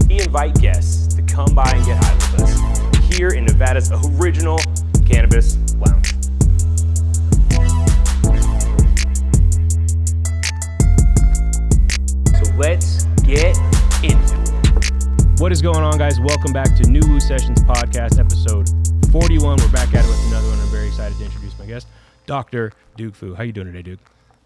he invites guests to come by and get high with us here in Nevada's original Cannabis Lounge. So let's get into it. What is going on, guys? Welcome back to NuWu Sessions Podcast, episode 41. We're back at it with another one. I'm very excited to introduce my guest, Dr. Duke Fu. How you doing today, Duke?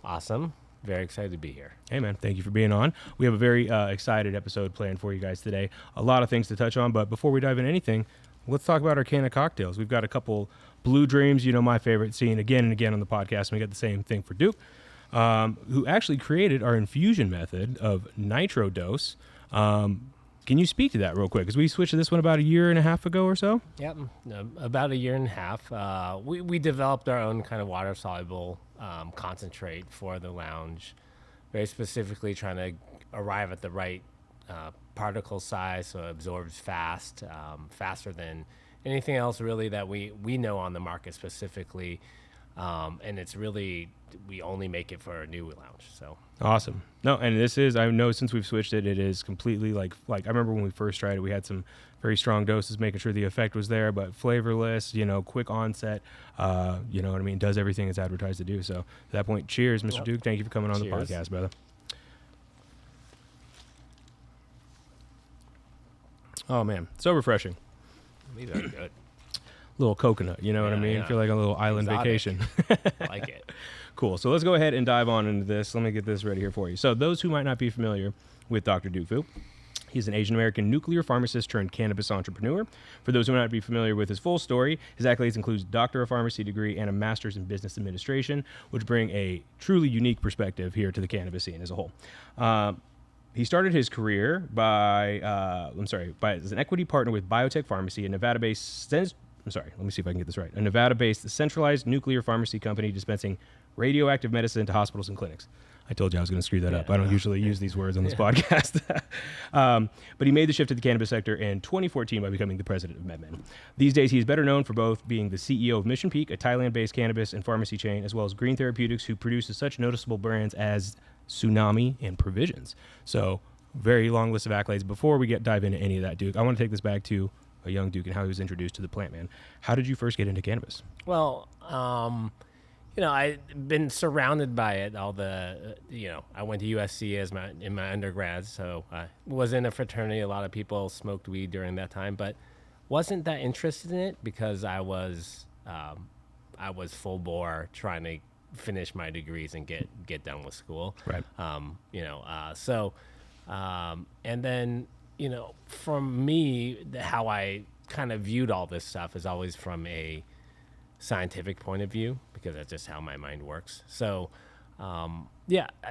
Awesome. Very excited to be here. Hey, man. Thank you for being on. We have a very excited episode planned for you guys today. A lot of things to touch on, but before we dive into anything, let's talk about our can of cocktails. We've got a couple Blue Dreams, you know, my favorite, seen again and again on the podcast, and we got the same thing for Duke, who actually created our infusion method of Nitro dose. Can you speak to that real quick? Because we switched to this one about a year and a half ago or so? Yep, about a year and a half. We developed our own kind of water-soluble concentrate for the lounge, very specifically trying to arrive at the right particle size so it absorbs fast, faster than anything else really that we know on the market specifically. And it's really, we only make it for a NuWu lounge. So awesome. No, and this is, I know since we've switched it, it is completely like I remember when we first tried it, we had some very strong doses, making sure the effect was there, but flavorless, you know, quick onset, you know what I mean? Does everything it's advertised to do. So at that point, cheers, Mr. Duke. Thank you for coming on the podcast, brother. Oh man, so refreshing. These are good. Little coconut, you know what I mean? Yeah. Feel like a little island vacation. I like it. Cool. So let's go ahead and dive on into this. Let me get this ready here for you. So those who might not be familiar with Dr. Duke Fu, he's an Asian American nuclear pharmacist turned cannabis entrepreneur. For those who might not be familiar with his full story, his accolades includes Doctor of Pharmacy degree and a Master's in Business Administration, which bring a truly unique perspective here to the cannabis scene as a whole. He started his career as an equity partner with Biotech Pharmacy, a Nevada-based a Nevada-based centralized nuclear pharmacy company dispensing radioactive medicine to hospitals and clinics. I told you I was going to screw that up. I don't usually use these words on this podcast. But he made the shift to the cannabis sector in 2014 by becoming the president of MedMen. These days, he is better known for both being the CEO of Mission Peak, a Thailand-based cannabis and pharmacy chain, as well as Green Therapeutics, who produces such noticeable brands as Tsunami and Provisions. So very long list of accolades. Before we dive into any of that, Duke, I want to take this back to a young Duke and how he was introduced to the plant, man. How did you first get into cannabis? Well, you know, I've been surrounded by it. I went to USC in my undergrad, so I was in a fraternity. A lot of people smoked weed during that time, but wasn't that interested in it because I was full bore trying to finish my degrees and get done with school. Right. And then, you know, from me, how I kind of viewed all this stuff is always from a scientific point of view, because that's just how my mind works. So, I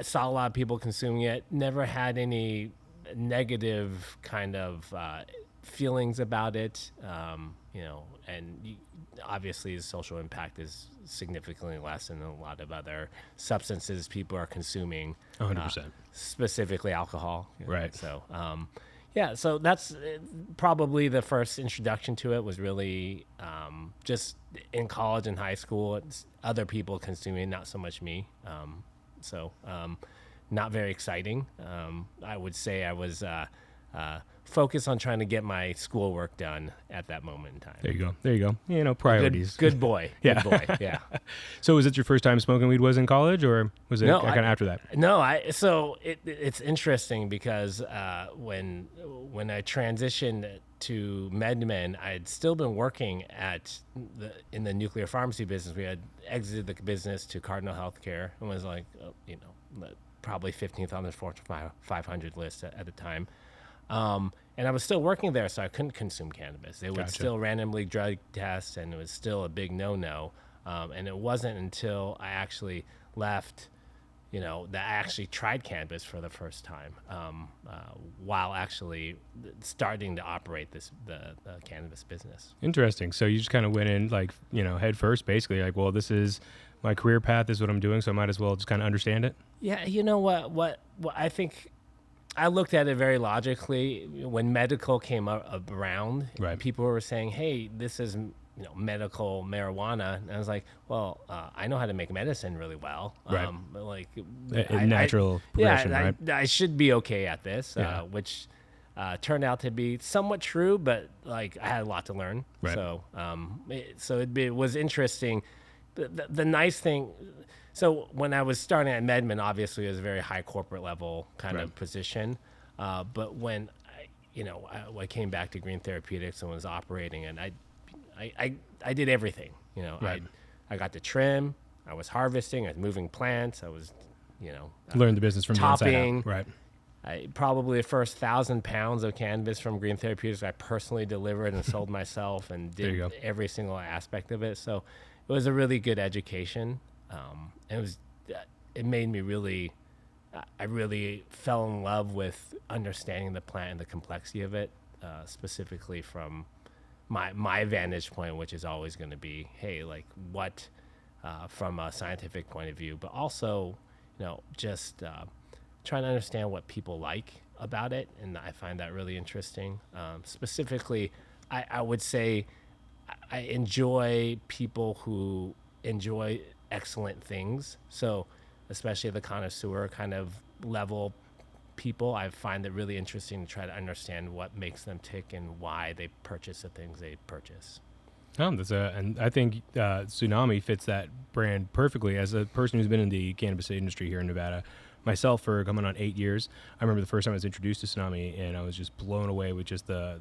saw a lot of people consuming it, never had any negative kind of feelings about it, and obviously the social impact is significantly less than a lot of other substances people are consuming. 100%. Specifically alcohol. Right. So, so that's probably the first introduction to it was really just in college and high school. It's other people consuming, not so much me. Not very exciting. I would say I was focused on trying to get my schoolwork done at that moment in time. There you go. You know, priorities. Good boy. Yeah. Good boy. Yeah. So was it your first time smoking weed was in college, or was it kind of after that? No, so it's interesting because when I transitioned to MedMen, I had still been working in the nuclear pharmacy business. We had exited the business to Cardinal Healthcare and was like, probably 15th on the Fortune 500 list at the time. And I was still working there, so I couldn't consume cannabis. They would still randomly drug test, and it was still a big no-no. And it wasn't until I actually left, that I actually tried cannabis for the first time, while actually starting to operate the cannabis business. Interesting. So you just kind of went in head first, basically like, well, this is my career path, this is what I'm doing, so I might as well just kind of understand it. Yeah, you know what I think. I looked at it very logically. When medical came around, right, people were saying, hey, this is medical marijuana. And I was like, well, I know how to make medicine really well. Right. Like natural progression, right? I should be okay at this, which turned out to be somewhat true, but like I had a lot to learn. Right. So it was interesting. The nice thing, so when I was starting at MedMen, obviously it was a very high corporate level kind of position. But when I came back to Green Therapeutics and was operating, and I did everything. Right. I got to trim, I was harvesting, I was moving plants, I was, Learn the business from topping. the inside out. Right. Probably the first 1,000 pounds of cannabis from Green Therapeutics I personally delivered and sold myself, and did every single aspect of it. So it was a really good education. And it made me I really fell in love with understanding the plant and the complexity of it, specifically from my vantage point, which is always going to be, hey, like what, from a scientific point of view, but also, just trying to understand what people like about it. And I find that really interesting. Specifically, I would say I enjoy people who enjoy excellent things. So especially the connoisseur kind of level people, I find it really interesting to try to understand what makes them tick and why they purchase the things they purchase. And I think Tsunami fits that brand perfectly. As a person who's been in the cannabis industry here in Nevada, myself for coming on 8 years, I remember the first time I was introduced to Tsunami, and I was just blown away with just the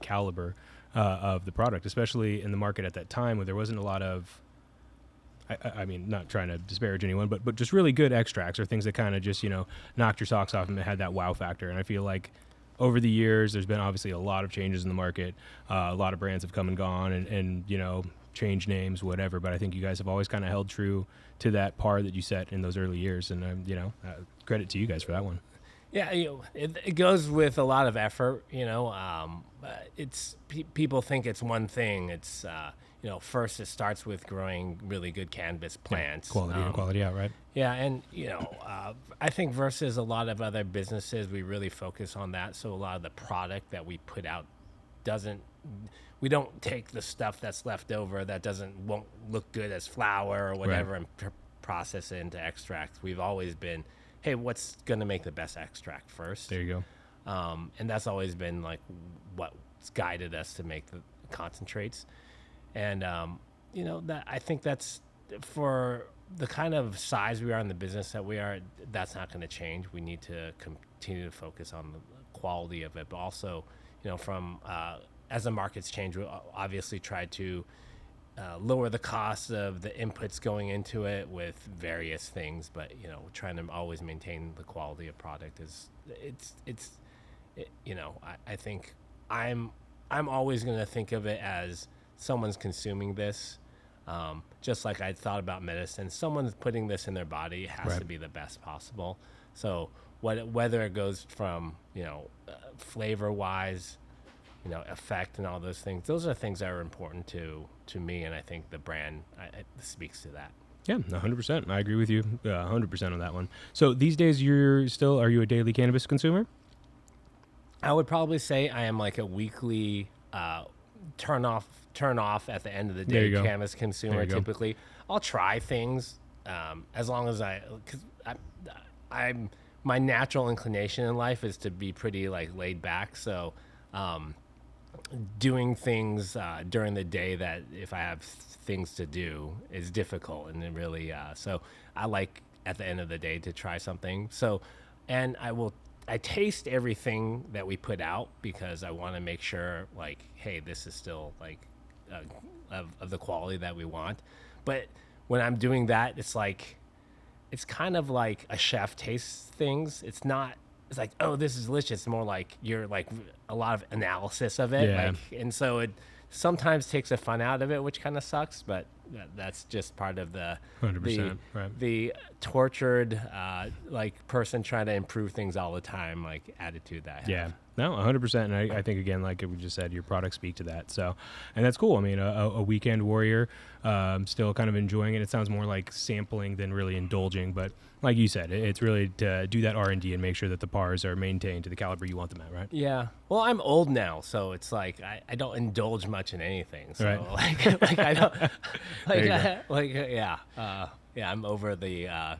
caliber of the product, especially in the market at that time where there wasn't a lot of, I mean, not trying to disparage anyone, but just really good extracts or things that kind of just, knocked your socks off and had that wow factor. And I feel like over the years, there's been obviously a lot of changes in the market. A lot of brands have come and gone and changed names, whatever. But I think you guys have always kind of held true to that par that you set in those early years. And, credit to you guys for that one. Yeah, it goes with a lot of effort. People think it's one thing. It's first it starts with growing really good cannabis plants, quality out, right? Yeah, and I think versus a lot of other businesses, we really focus on that. So a lot of the product that we put out we don't take the stuff that's left over that won't look good as flour or whatever, right, and process it into extracts. We've always been, hey, what's going to make the best extract first? There you go. And that's always been like what's guided us to make the concentrates. And, that I think that's for the kind of size we are in the business that we are, that's not going to change. We need to continue to focus on the quality of it, but also, from, as the markets change, we'll obviously try to lower the cost of the inputs going into it with various things, but trying to always maintain the quality of product I think I'm always going to think of it as someone's consuming this, just like I thought about medicine. Someone's putting this in their body. It has to be the best possible. So whether it goes from flavor wise, effect and all those things, those are things that are important to me, and I think the brand it speaks to that. Yeah, 100%. I agree with you 100% on that one. So these days, are you a daily cannabis consumer? I would probably say I am like a weekly turn off at the end of the day cannabis consumer. Typically, I'll try things as long as I'm my natural inclination in life is to be pretty like laid back. So doing things during the day that if I have things to do is difficult, and then really so I like at the end of the day to try something. So, and I taste everything that we put out because I want to make sure like, hey, this is still like of the quality that we want. But when I'm doing that, it's kind of like a chef tastes things. It's like, oh, this is delicious. It's more like you're like a lot of analysis of it. Yeah. And so it sometimes takes the fun out of it, which kind of sucks, but that's just part of the 100%, the tortured person trying to improve things all the time, like attitude that I have. Yeah. No, 100%. And I think, again, like we just said, your products speak to that. So, and that's cool. I mean, a weekend warrior, still kind of enjoying it. It sounds more like sampling than really indulging. But like you said, it's really to do that R&D and make sure that the PARs are maintained to the caliber you want them at, right? Yeah. Well, I'm old now, so it's like I don't indulge much in anything. So like I don't yeah. I'm over the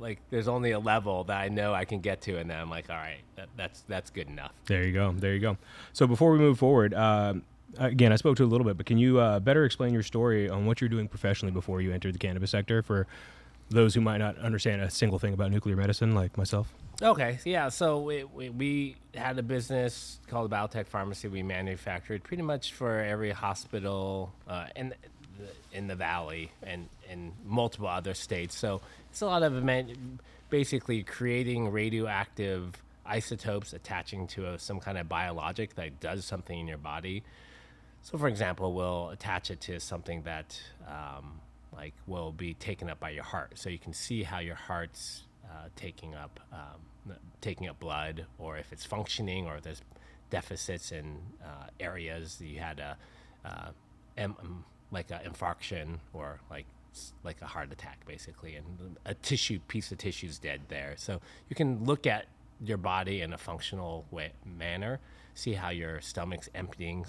like there's only a level that I know I can get to, and then I'm like, all right, that's good enough. There you go. There you go. So before we move forward, again, I spoke to it a little bit, but can you better explain your story on what you're doing professionally before you entered the cannabis sector for those who might not understand a single thing about nuclear medicine, like myself? Okay, yeah. So we had a business called Biotech Pharmacy. We manufactured pretty much for every hospital in the valley and in multiple other states. So it's a lot of basically creating radioactive isotopes attaching to some kind of biologic that does something in your body. So, for example, we'll attach it to something that like will be taken up by your heart, so you can see how your heart's taking up blood, or if it's functioning, or there's deficits in areas that you had like an infarction or like a heart attack, basically, and a piece of tissue is dead there. So you can look at your body in a functional manner, see how your stomach's emptying,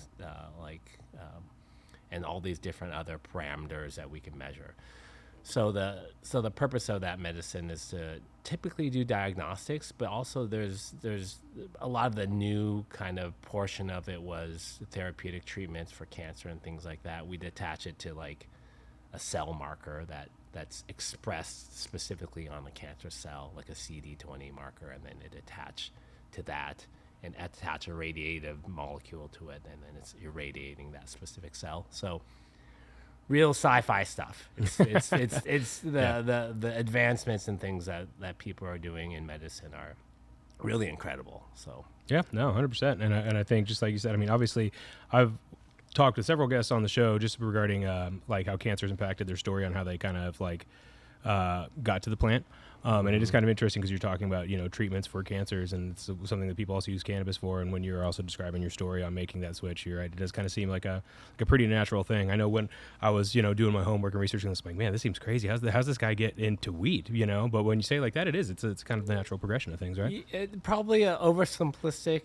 and all these different other parameters that we can measure. So the purpose of that medicine is to typically do diagnostics, but also there's a lot of the new kind of portion of it was therapeutic treatments for cancer and things like that. We'd attach it to like a cell marker that's expressed specifically on the cancer cell, like a CD20 marker, and then it attach to that and attach a radiative molecule to it, and then it's irradiating that specific cell. So real sci-fi stuff. It's the advancements and things that people are doing in medicine are really incredible. So Yeah, no, 100%. And I think, just like you said, I mean, obviously, I've talked to several guests on the show just regarding like how cancer's impacted their story, on how they kind of like got to the plant. And it is kind of interesting because you're talking about, treatments for cancers, and it's something that people also use cannabis for. And when you're also describing your story on making that switch, you're right, it does kind of seem like a pretty natural thing. I know when I was, doing my homework and researching this, I'm like, man, this seems crazy. How's this guy get into weed, But when you say it like that, it is. It's kind of the natural progression of things, right? Probably an oversimplistic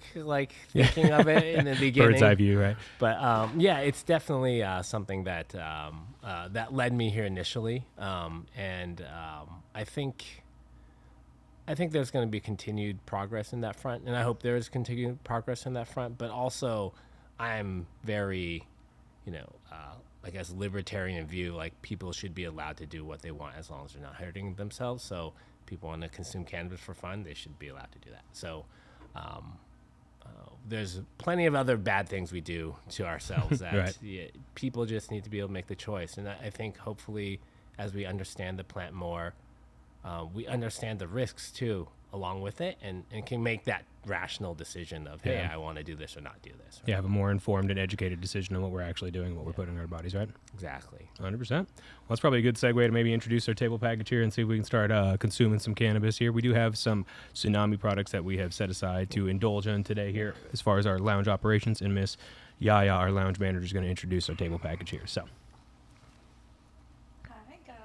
thinking of it in the beginning. Bird's eye view, right? But it's definitely something that that led me here initially, and I think there's going to be continued progress in that front, and I hope there is continued progress in that front. But also, I'm very, I guess, libertarian view. Like, people should be allowed to do what they want as long as they're not hurting themselves. So, people want to consume cannabis for fun, they should be allowed to do that. So, there's plenty of other bad things we do to ourselves that Right. People just need to be able to make the choice. And I think hopefully, as we understand the plant more, we understand the risks too along with it, and can make that rational decision of, hey, I want to do this or not do this. Right? Yeah, have a more informed and educated decision on what we're actually doing, what we're putting in our bodies, right? Exactly. 100%. Well, that's probably a good segue to maybe introduce our table package here and see if we can start consuming some cannabis here. We do have some Tsunami products that we have set aside to indulge in today here as far as our lounge operations, and Miss Yaya, our lounge manager, is going to introduce our table package here. So, hi guys.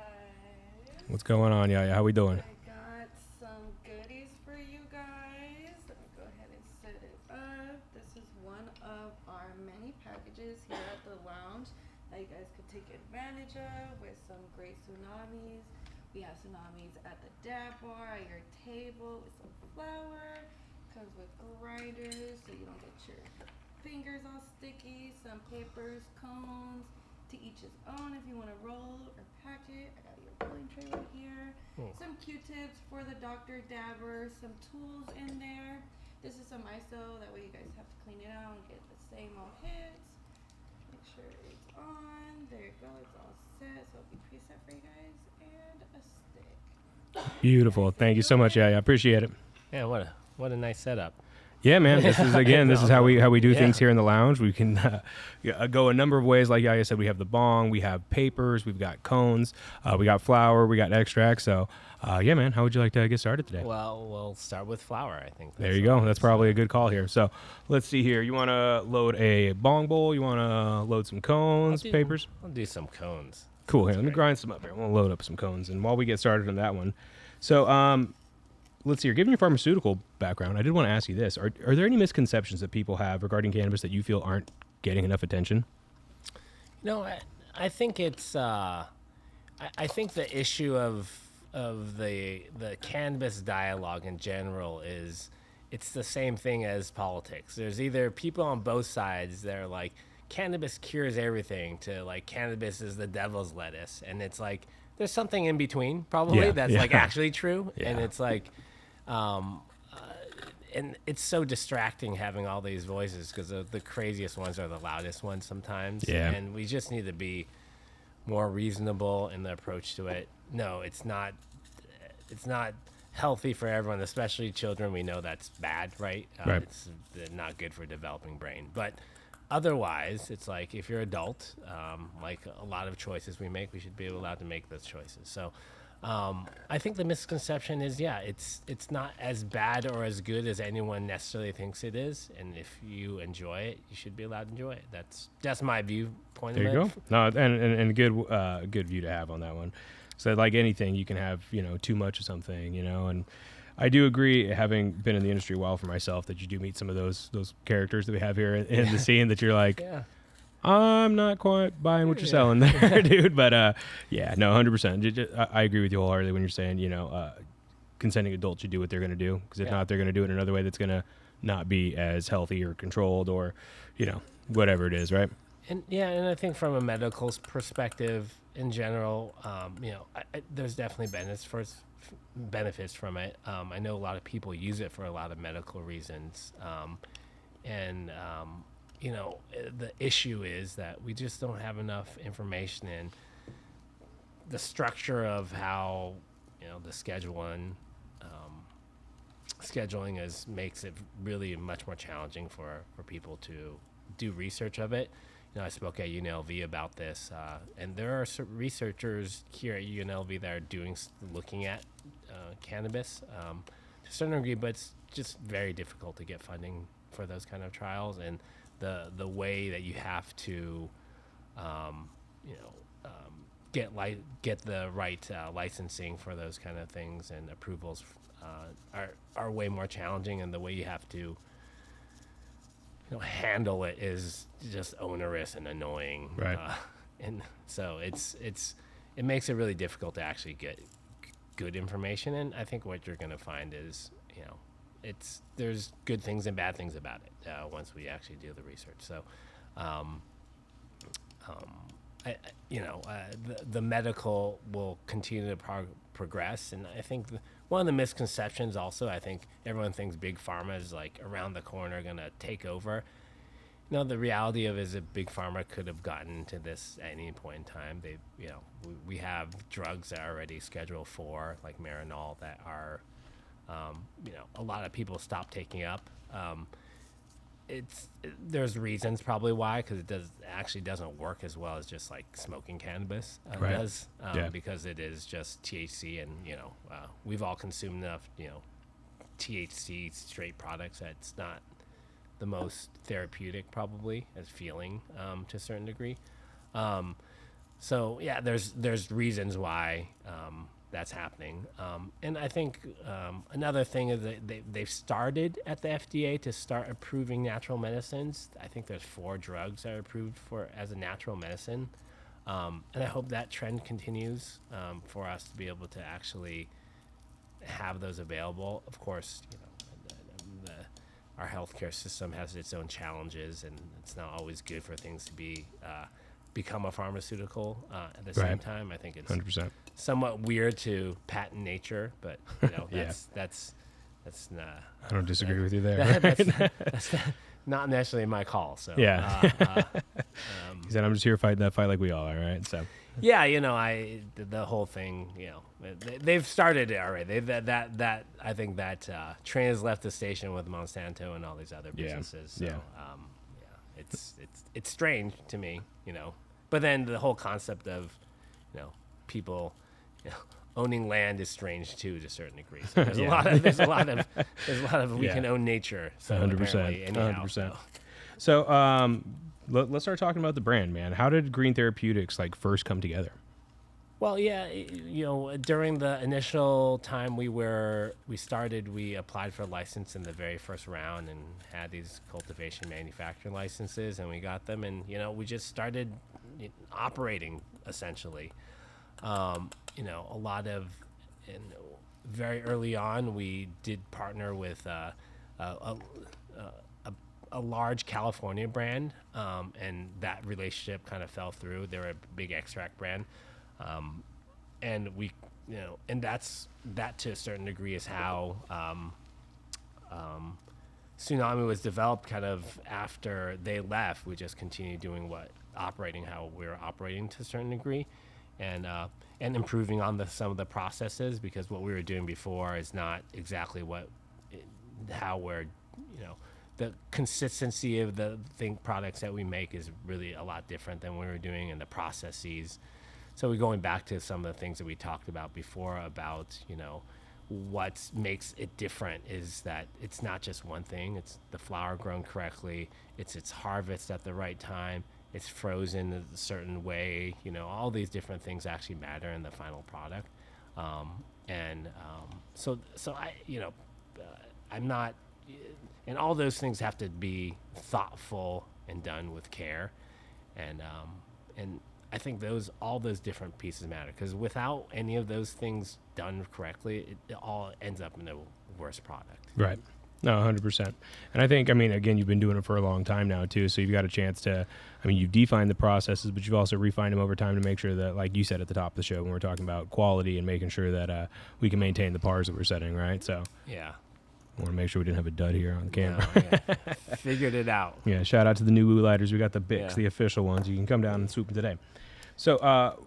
what's going on, Yaya? How we doing? I got some goodies for you guys. Let me go ahead and set it up. This is one of our many packages here at the lounge that you guys could take advantage of with some great tsunamis. We have tsunamis at the dab bar, at your table, with some flour. Comes with grinders so you don't get your fingers all sticky. Some papers, cones, to each his own if you want to roll or pack it. I got your rolling tray right here. Some Q-tips for the doctor dabber. Some tools in there. This is some ISO. That way you guys have to clean it out and get the same old hits. Make sure it's on. There you go. It's all set. So it'll be preset for you guys. And a stick. Beautiful. Thank you so much, Yaya. I appreciate it. Yeah, what a nice setup. Yeah, man. This is how we do things here in the lounge. We can go a number of ways. Like I said, we have the bong, we have papers, we've got cones, we got flour, we got extract. So, yeah, man. How would you like to get started today? Well, we'll start with flour, I think. There you go. That's probably a good call here. So, let's see here. You want to load a bong bowl? You want to load some cones, papers? I'll do some cones. Cool. Here, let me grind some up here. We'll load up some cones. And while we get started on that one, so let's see here. Given your pharmaceutical background, I did want to ask you this: Are there any misconceptions that people have regarding cannabis that you feel aren't getting enough attention? No, I think it's. I think the issue of of the cannabis dialogue in general is it's the same thing as politics. There's either people on both sides that are like cannabis cures everything to like cannabis is the devil's lettuce, and it's like there's something in between probably that's like actually true, and it's like and it's so distracting having all these voices because the craziest ones are the loudest ones sometimes, and we just need to be more reasonable in the approach to it. No, it's not healthy for everyone, especially children. We know that's bad, right? It's not good for developing brain. But otherwise, it's like if you're adult, like a lot of choices we make, we should be allowed to make those choices. So I think the misconception is, it's not as bad or as good as anyone necessarily thinks it is. And if you enjoy it, you should be allowed to enjoy it. That's my viewpoint. There of you it. go. No, and good view to have on that one. So like anything, you can have, too much of something, and I do agree, having been in the industry a while for myself, that you do meet some of those characters that we have here in the scene that you're like, I'm not quite buying what you're selling there, dude. But no, 100%. I agree with you wholeheartedly when you're saying, consenting adults should do what they're going to do, because if not, they're going to do it in another way that's going to not be as healthy or controlled or, whatever it is, right? And I think from a medical perspective in general, there's definitely benefits from it. I know a lot of people use it for a lot of medical reasons. The issue is that we just don't have enough information in the structure of how, the scheduling makes it really much more challenging for people to do research of it. I spoke at UNLV about this, and there are researchers here at UNLV that are looking at cannabis to a certain degree, but it's just very difficult to get funding for those kind of trials, and the way that you have to, get the right licensing for those kind of things and approvals are way more challenging, and the way you have to handle it is just onerous and annoying, right? And so it makes it really difficult to actually get good information. And I think what you're going to find is, there's good things and bad things about it once we actually do the research. So, the medical will continue to progress, and I think one of the misconceptions also, I think everyone thinks big pharma is like around the corner going to take over. The reality of it is that big pharma could have gotten to this at any point in time. We have drugs that are already Schedule 4, like Marinol, that are, a lot of people stop taking up. There's reasons probably why, because it actually doesn't work as well as just like smoking cannabis does, because it is just THC, and we've all consumed enough THC straight products that it's not the most therapeutic probably as feeling to a certain degree. So there's reasons why that's happening. And I think another thing is that they've started at the FDA to start approving natural medicines. I think there's 4 drugs that are approved as a natural medicine. And I hope that trend continues for us to be able to actually have those available. Of course, our healthcare system has its own challenges, and it's not always good for things to become a pharmaceutical at the same time. I think it's 100%. Somewhat weird to patent nature, but that's not. I don't disagree with you there. That's not necessarily my call. So he said, "I'm just here fighting that fight like we all are." Right. So the whole thing. They've started it already. That I think that train has left the station with Monsanto and all these other businesses. So, it's strange to me, But then the whole concept of, people, owning land is strange too, to a certain degree. So there's a lot of we can own nature. So 100%, 100%. So let's start talking about the brand, man. How did Green Therapeutics first come together? Well, during the initial time we applied for a license in the very first round and had these cultivation manufacturing licenses, and we got them, and we just started operating essentially. A lot of very early on, we did partner with a large California brand, and that relationship kind of fell through. They're a big extract brand, and we, and that to a certain degree is how Tsunami was developed. Kind of after they left, we just continued doing how we were operating to a certain degree, and improving on some of the processes, because what we were doing before is not exactly how we're, the consistency of the products that we make is really a lot different than we were doing in the processes. So we're going back to some of the things that we talked about before about, what makes it different is that it's not just one thing. It's the flower grown correctly. It's its harvest at the right time. It's frozen a certain way. All these different things actually matter in the final product. So I, I'm not, and all those things have to be thoughtful and done with care, and I think all those different pieces matter, because without any of those things done correctly, it all ends up in a worse product. Right. No, 100%. And I think, again, you've been doing it for a long time now too, so you've got a chance to, you've defined the processes, but you've also refined them over time to make sure that, like you said at the top of the show when we're talking about quality and making sure that we can maintain the pars that we're setting, right? So yeah. I want to make sure we didn't have a dud here on the camera. No, yeah. Figured it out. Yeah, shout out to the NuWu lighters. We got the Bics, Yeah. the official ones. You can come down and swoop them today. So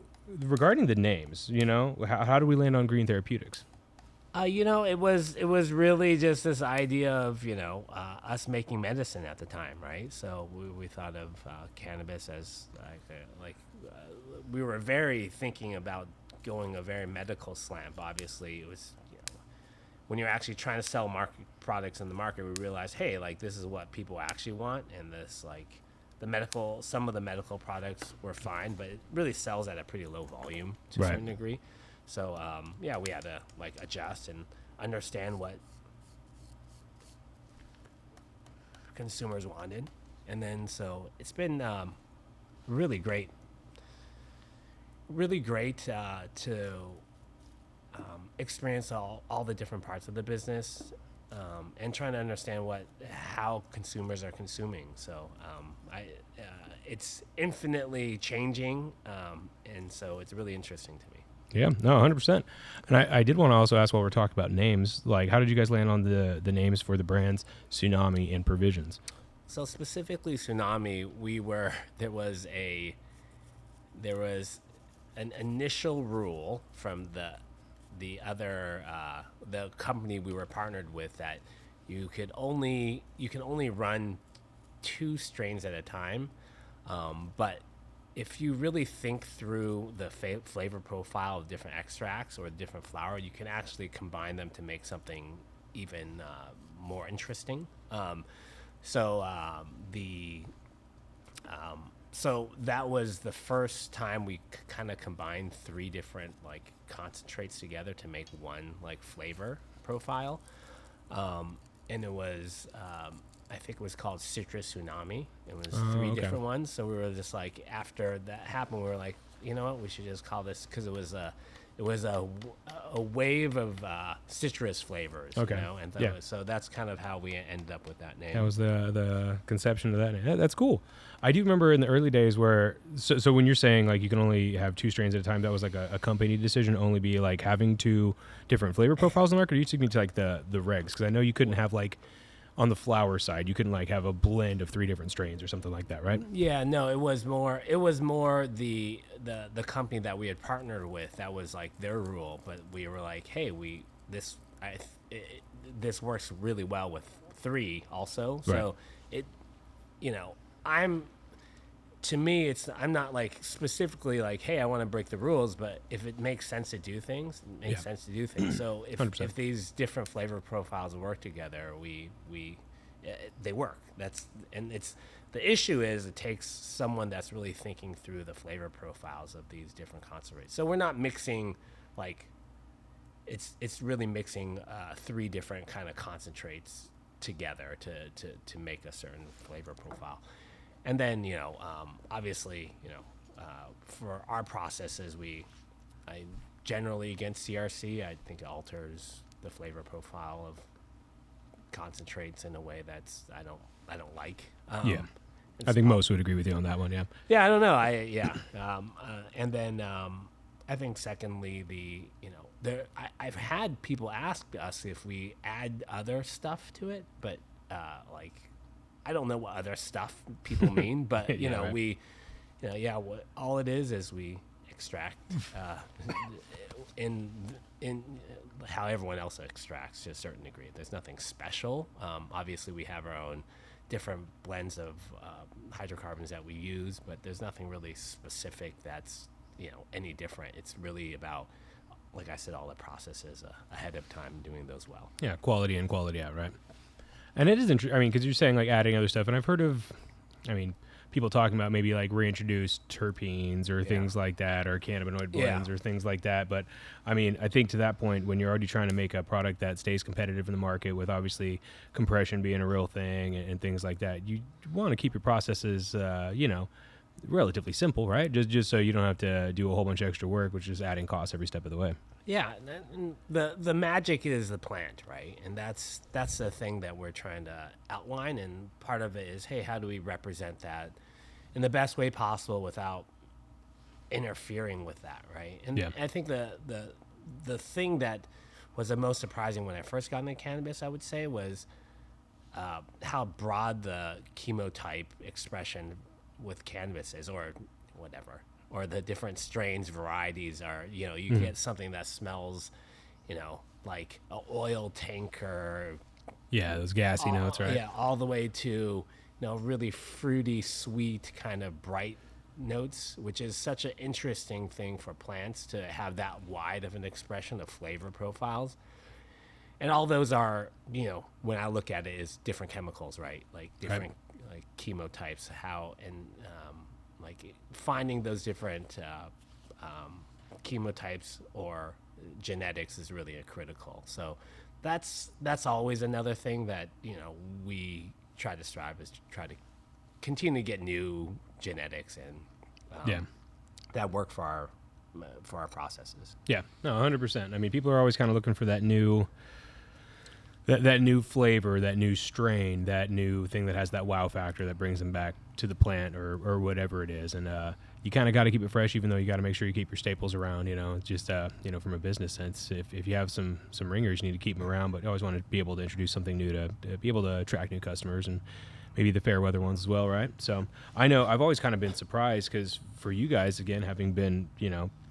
regarding the names, how do we land on Green Therapeutics? It was really just this idea of, us making medicine at the time, right? So we thought of cannabis as we were very thinking about going a very medical slant. Obviously, it was, when you're actually trying to sell products in the market, we realized, hey, this is what people actually want, and this some of the medical products were fine, but it really sells at a pretty low volume to a certain degree. So we had to adjust and understand what consumers wanted, and then so it's been really great to experience all the different parts of the business, and trying to understand how consumers are consuming. So it's infinitely changing, and so it's really interesting to me. Yeah, no, 100%. And I did want to also ask, while we're talking about names, how did you guys land on the names for the brands Tsunami and Provisions? So specifically Tsunami, there was an initial rule from the other the company we were partnered with, that you can only run 2 strains at a time, but if you really think through the flavor profile of different extracts or different flower, you can actually combine them to make something even more interesting. So that was the first time we kind of combined 3 different concentrates together to make one flavor profile, and it was I think it was called Citrus Tsunami. It was 3 different ones. So we were just after that happened, we were like, you know what, we should just call this, because it was a wave of citrus flavors. Okay. And Yeah. so that's kind of how we ended up with that name. That was the conception of that name. That's cool. I do remember in the early days where, so when you're saying you can only have 2 strains at a time, that was a company decision to only be having 2 different flavor profiles in the market, or you took me to the regs? Because I know you couldn't have on the flower side, you couldn't have a blend of 3 different strains or something like that, right? Yeah, no, it was more the company that we had partnered with, that was their rule, but we were hey, this works really well with 3 also. So to me, I'm not specifically hey, I want to break the rules, but if it makes sense to do things, it makes sense to do things. So if these different flavor profiles work together, they work. The issue is, it takes someone that's really thinking through the flavor profiles of these different concentrates. So we're not mixing it's really mixing 3 different kind of concentrates together to make a certain flavor profile. And then, obviously, for our processes, I generally against CRC. I think it alters the flavor profile of concentrates in a way that's I don't like. Yeah. I think most would agree with you on that one. Yeah. Yeah, I don't know. And then I think secondly, I've had people ask us if we add other stuff to it, but like I don't know what other stuff people mean, but right. What all it is we extract in how everyone else extracts to a certain degree. There's nothing special. Obviously, we have our own different blends of hydrocarbons that we use, but there's nothing really specific that's any different. It's really about, like I said, all the processes ahead of time doing those well. Yeah, quality in, quality out, right? And it is interesting. I mean, because you're saying like adding other stuff, and I've heard of, people talking about maybe like reintroduced terpenes or things like that, or cannabinoid blends or things like that. But I mean, I think to that point, when you're already trying to make a product that stays competitive in the market, with obviously compression being a real thing and things like that, you want to keep your processes, relatively simple, right? Just so you don't have to do a whole bunch of extra work, which is adding costs every step of the way. Yeah, and the magic is the plant, right? And that's the thing that we're trying to outline. And part of it is, hey, how do we represent that in the best way possible without interfering with that, right? And I think the thing that was the most surprising when I first got into cannabis, I would say, was how broad the chemotype expression with cannabis is, or whatever, or the different strains, varieties are. You get something that smells, like an oil tanker. Yeah, those gassy notes, right? Yeah, all the way to really fruity, sweet, kind of bright notes, which is such an interesting thing for plants to have that wide of an expression of flavor profiles. And all those are, when I look at it, is different chemicals, right? Like different like chemotypes, like finding those different chemotypes or genetics is really critical. So that's always another thing that we try to strive, is to try to continue to get new genetics and that work for our processes. Yeah, no, 100%. I mean, people are always kind of looking for that new. That new flavor, that new strain, that new thing that has that wow factor that brings them back to the plant or whatever it is. And you kind of got to keep it fresh, even though you got to make sure you keep your staples around, just, from a business sense. If you have some ringers, you need to keep them around, but you always want to be able to introduce something new to be able to attract new customers, and maybe the fair weather ones as well, right? So I know I've always kind of been surprised, because for you guys, again, having been,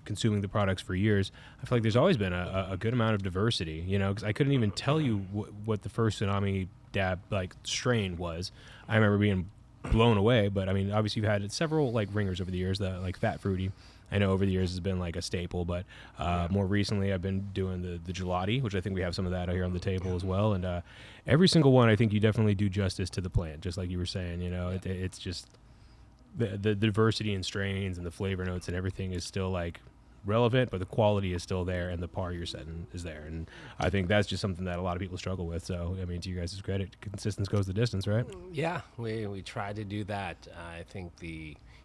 consuming the products for years, I feel like there's always been a good amount of diversity, because I couldn't even tell you what the first Tsunami dab strain was. I remember being blown away, but I mean, obviously you've had several ringers over the years, the Fat Fruity. I know over the years has been a staple, but more recently I've been doing the gelati, which I think we have some of that out here on the table as well. And every single one, I think you definitely do justice to the plant, just like you were saying. It's just the diversity in strains and the flavor notes and everything is still relevant, but the quality is still there, and the par you're setting is there. And I think that's just something that a lot of people struggle with. So, I mean, to you guys' credit, consistency goes the distance, right? Yeah, we try to do that. I think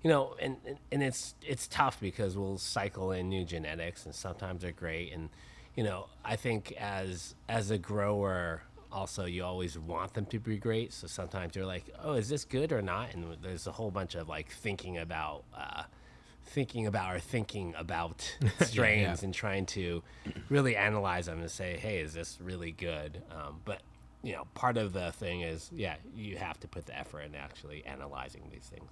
and it's tough, because we'll cycle in new genetics, and sometimes they're great. And, I think as a grower, also, you always want them to be great. So sometimes you're like, oh, is this good or not? And there's a whole bunch of thinking about strains and trying to really analyze them and say, hey, is this really good? But part of the thing is, you have to put the effort in actually analyzing these things.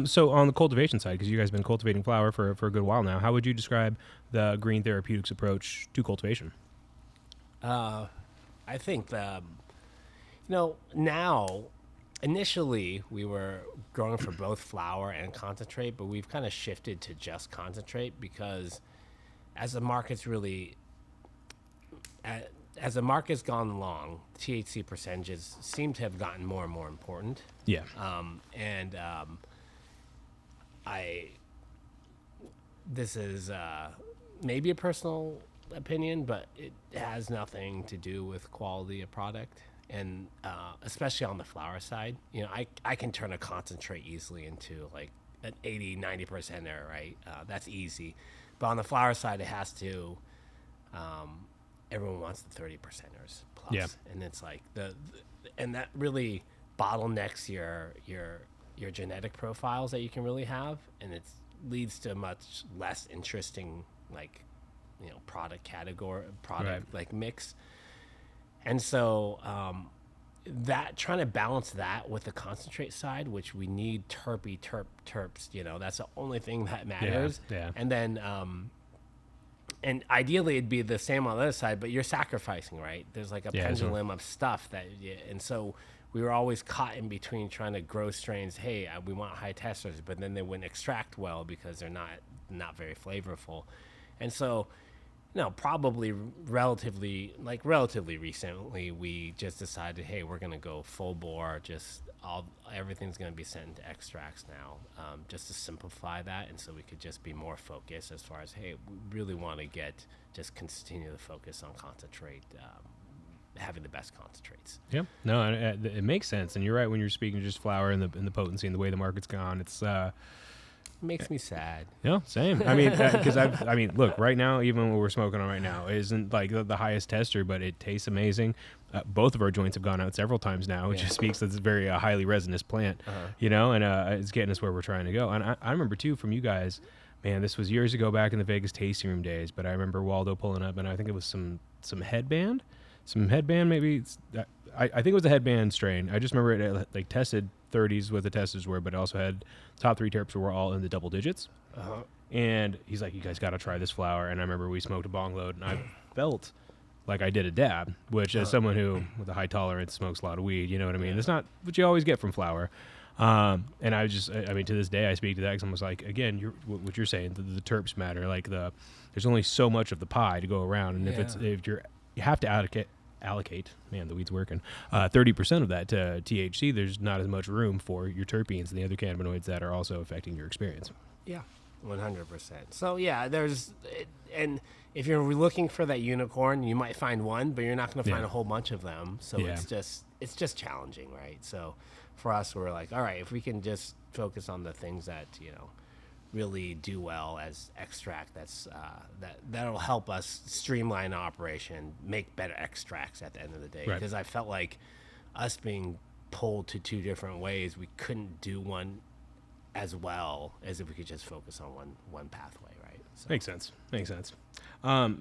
So on the cultivation side, because you guys have been cultivating flower for a good while now, how would you describe the green therapeutics approach to cultivation? I think now, initially we were growing for both flower and concentrate, but we've kind of shifted to just concentrate, because as the market's gone along, THC percentages seem to have gotten more and more important. Yeah. This is maybe a personal opinion, but it has nothing to do with quality of product. And especially on the flower side, I can turn a concentrate easily into an 80-90% error, right? That's easy. But on the flower side, it has to. Everyone wants the 30%ers plus, Yeah. and it's like and that really bottlenecks your genetic profiles that you can really have, and it leads to a much less interesting product category, like mix. And so that trying to balance that with the concentrate side, which we need terps, that's the only thing that matters. Yeah. And then and ideally it'd be the same on the other side, but you're sacrificing, right? There's like a pendulum of stuff and so we were always caught in between trying to grow strains. Hey, we want high testers, but then they wouldn't extract well because they're not very flavorful. And so, probably relatively recently, we just decided, hey, we're going to go full bore. Everything's going to be sent into extracts now, just to simplify that. And so we could just be more focused as far as, hey, we really want to just continue to focus on concentrate, having the best concentrates. Yeah, no, it makes sense, and you're right when you're speaking just flower and the potency and the way the market's gone. It's makes me sad. Yeah, same. I mean, because look, right now, even what we're smoking on right now isn't like the highest tester, but it tastes amazing. Both of our joints have gone out several times now, which just speaks that it's a very highly resinous plant, and it's getting us where we're trying to go. And I remember too from you guys, man, this was years ago back in the Vegas tasting room days, but I remember Waldo pulling up, and I think it was some headband. Maybe I think it was a headband strain. I just remember it tested 30s what the testers were, but it also had top 3 terps were all in the double digits. And he's like, you guys got to try this flower. And I remember we smoked a bong load, and I felt like I did a dab, which as someone who with a high tolerance smokes a lot of weed, you know what I mean? It's not what you always get from flower. And to this day, I speak to that because I'm almost like, again, what you're saying, the terps matter. Like there's only so much of the pie to go around. And you have to allocate, man, the weed's working, 30% of that to THC, there's not as much room for your terpenes and the other cannabinoids that are also affecting your experience. Yeah, 100%. So and if you're looking for that unicorn, you might find one, but you're not going to find a whole bunch of them. So it's just challenging, right? So for us, we're like, all right, if we can just focus on the things that, really do well as extract, that'll help us streamline operation, make better extracts at the end of the day. Because I felt like us being pulled to 2 different ways, we couldn't do one as well as if we could just focus on one pathway, right? So. Makes sense.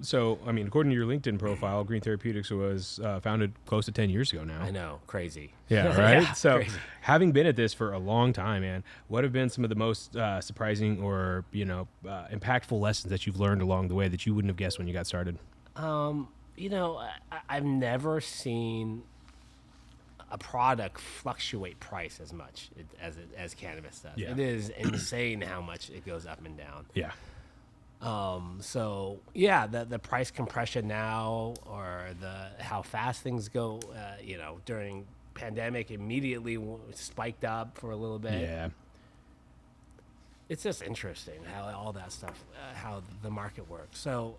So, according to your LinkedIn profile, Green Therapeutics was founded close to 10 years ago now. I know, crazy. Yeah, right? Yeah, so, crazy. Having been at this for a long time, man, what have been some of the most surprising or, impactful lessons that you've learned along the way that you wouldn't have guessed when you got started? I've never seen a product fluctuate price as much as cannabis does. Yeah. It is insane how much it goes up and down. Yeah. The price compression now, or how fast things go, during pandemic immediately spiked up for a little bit. Yeah. It's just interesting how all that stuff, how the market works. So,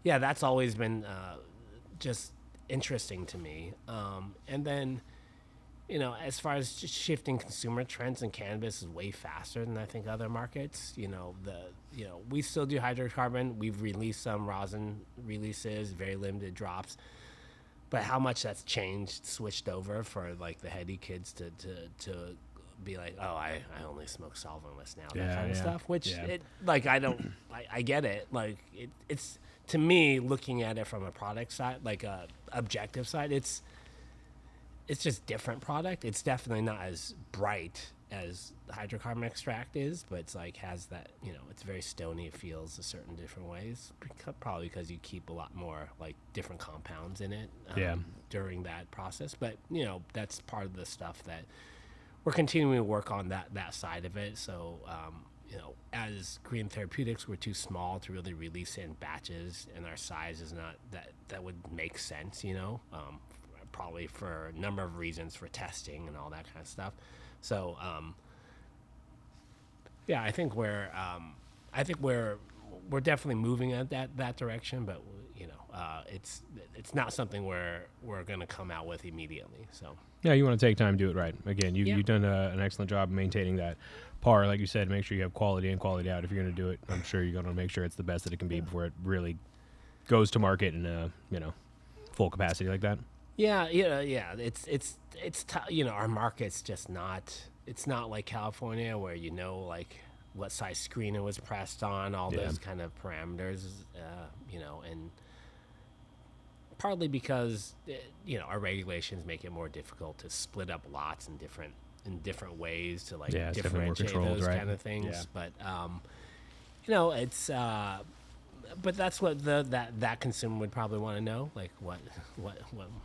that's always been just interesting to me. And then, as far as just shifting consumer trends, in cannabis is way faster than I think other markets. We still do hydrocarbon. We've released some rosin releases, very limited drops. But how much that's switched over for like the heady kids to be like, oh, I only smoke solventless now, that kind of stuff. Which I get it. Like it's to me, looking at it from a product side, like a objective side, it's just different product. It's definitely not as bright as the hydrocarbon extract is, but it's like has that, it's very stony. It feels a certain different ways, probably because you keep a lot more like different compounds in it during that process. But, that's part of the stuff that we're continuing to work on that side of it. So, as Green Therapeutics, we're too small to really release it in batches, and our size is not that would make sense, probably for a number of reasons, for testing and all that kind of stuff. So, I think we're definitely moving at that direction, but it's not something we're going to come out with immediately. So Yeah, you want to take time to do it right. Again, Yeah. you've done an excellent job of maintaining that par, like you said. Make sure you have quality in, quality out. If you're going to do it, I'm sure you're going to make sure it's the best that it can be before it really goes to market in full capacity like that. yeah. It's our market's just not. It's not like California where like what size screen it was pressed on, all Yeah. those kind of parameters, and partly because our regulations make it more difficult to split up lots in different ways to like Yeah, it's definitely more differentiate controlled, those right? kind of things. Yeah. But it's but that's what that consumer would probably want to know, like what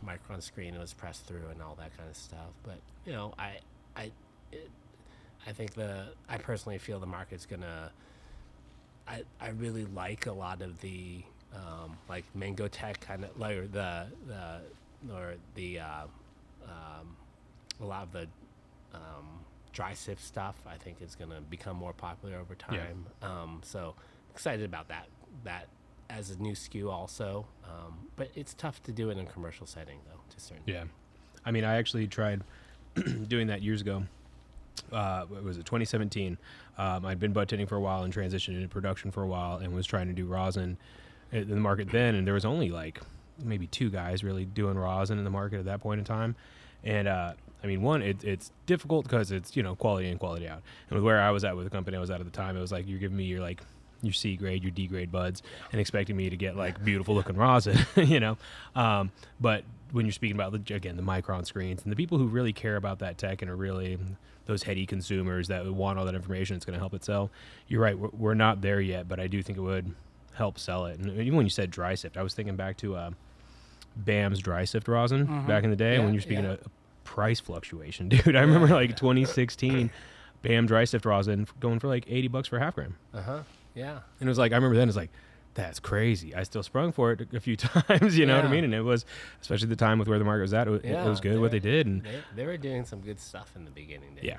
micron screen was pressed through and all that kind of stuff. But I think I personally feel the market's gonna. I really like a lot of the like Mango Tech kind of like a lot of the dry sift stuff. I think is gonna become more popular over time. So excited about that as a new SKU also. But it's tough to do it in a commercial setting though. To certain. Yeah. I mean, I actually tried doing that years ago. What was it, 2017? I'd been bud tending for a while and transitioned into production for a while and was trying to do rosin in the market then. And there was only like maybe 2 guys really doing rosin in the market at that point in time. And I mean, one, it's difficult because it's, quality in, quality out. And with where I was at with the company I was at the time, it was like, you're giving me your C grade, your D grade buds and expecting me to get like beautiful looking rosin, but when you're speaking about the micron screens and the people who really care about that tech and are really those heady consumers that want all that information, it's going to help it sell. You're right. We're not there yet, but I do think it would help sell it. And even when you said dry sift, I was thinking back to BAM's dry sift rosin back in the day when you're speaking of price fluctuation, dude. I remember 2016 BAM dry sift rosin going for like $80 for a half gram. Yeah. And it was like, I remember then it's like, that's crazy. I still sprung for it a few times, you know what I mean? And it was, especially the time with where the market was at, it was good what they did. And they were doing some good stuff in the beginning days.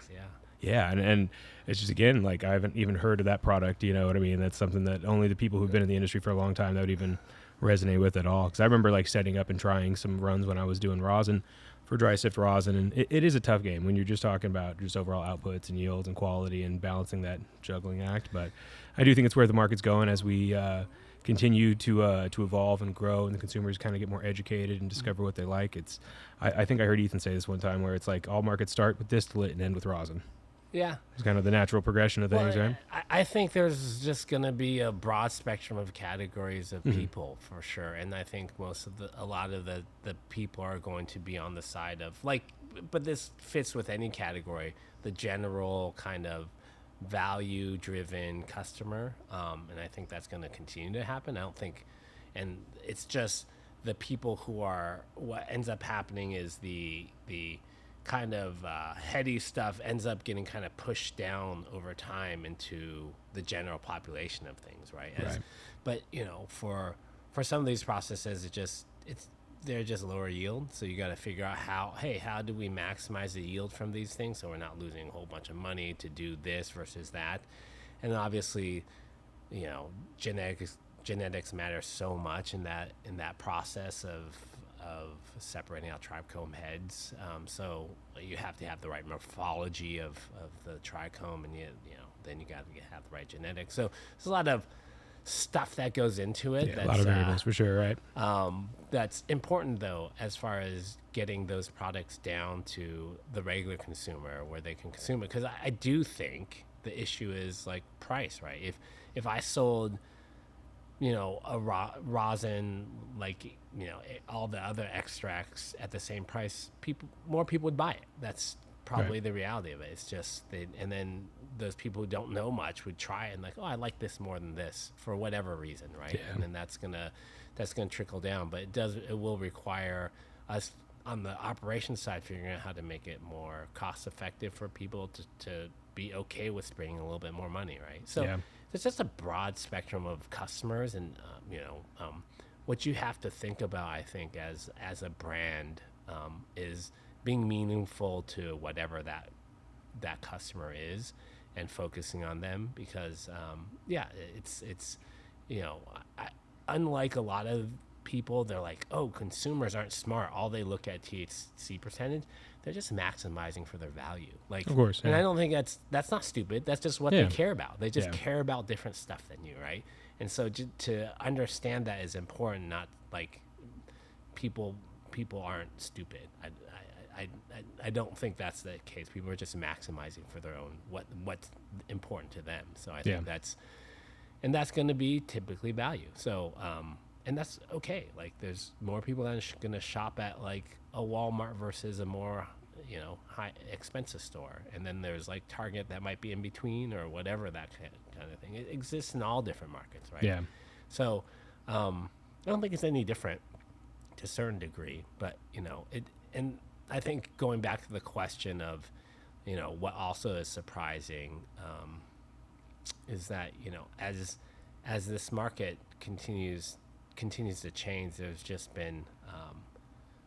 Yeah. And it's just, again, like I haven't even heard of that product, you know what I mean? That's something that only the people who've been in the industry for a long time that would even resonate with at all. Because I remember like setting up and trying some runs when I was doing rosin for dry sift rosin. And it is a tough game when you're just talking about just overall outputs and yields and quality and balancing that juggling act. But I do think it's where the market's going as we continue to evolve and grow, and the consumers kind of get more educated and discover what they like. I think I heard Ethan say this one time where it's like all markets start with distillate and end with rosin. Yeah. It's kind of the natural progression of things, right? I think there's just going to be a broad spectrum of categories of people for sure. And I think a lot of the people are going to be on the side of but this fits with any category, the general kind of value-driven customer, and I think that's going to continue to happen. I don't think, and it's just the people who are. What ends up happening is the kind of heady stuff ends up getting kind of pushed down over time into the general population of things, right? But for some of these processes, they're just lower yield, so you got to figure out how do we maximize the yield from these things so we're not losing a whole bunch of money to do this versus that. And obviously genetics matter so much in that process of separating out trichome heads, so you have to have the right morphology of the trichome, and then you got to have the right genetics. So there's a lot of stuff that goes into it. A lot of variables for sure, right? That's important though, as far as getting those products down to the regular consumer where they can consume it. Because I do think the issue is like price, right? If I sold, a rosin, all the other extracts at the same price, more people would buy it. That's probably the reality of it. It's just and then those people who don't know much would try it and I like this more than this for whatever reason, right? Yeah. And then that's gonna trickle down. But it will require us on the operations side figuring out how to make it more cost effective for people to be okay with spending a little bit more money, right? So there's just a broad spectrum of customers, and what you have to think about, I think, as a brand, is being meaningful to whatever that customer is, and focusing on them, because it's unlike a lot of people, they're like, oh, consumers aren't smart. All they look at THC percentage. They're just maximizing for their value. Like, Of course, and yeah. I don't think that's not stupid. That's just what Yeah. they care about. They just Yeah. care about different stuff than you, right? And so to understand that is important. Not like people aren't stupid. I don't think that's the case. People are just maximizing for their own what's important to them. So I think Yeah. that's going to be typically value. So and that's okay. Like there's more people that are going to shop at like a Walmart versus a more high expensive store, and then there's like Target that might be in between or whatever, that kind of thing. It exists in all different markets, right? Yeah. So I don't think it's any different to a certain degree, but it. And I think going back to the question of what also is surprising is that as this market continues to change, there's just been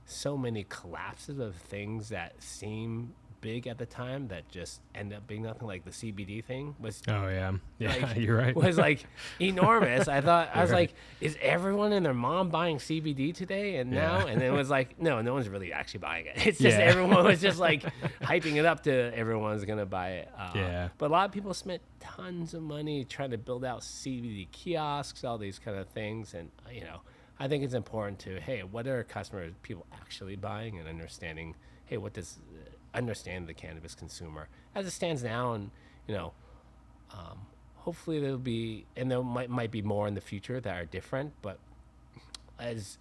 so many collapses of things that seem big at the time that just end up being nothing. Like the CBD thing was Oh yeah. Yeah, like, you're right. was like enormous. I thought I was You're right. like, is everyone and their mom buying CBD today and now? Yeah. And it was like, no one's really actually buying it. It's just Yeah. everyone was just like hyping it up to everyone's gonna buy it. Yeah. But a lot of people spent tons of money trying to build out CBD kiosks, all these kind of things, and I think it's important to, hey, what are people actually buying, and understanding, hey, what does understand the cannabis consumer as it stands now, and hopefully there'll be, and there might be more in the future that are different, but as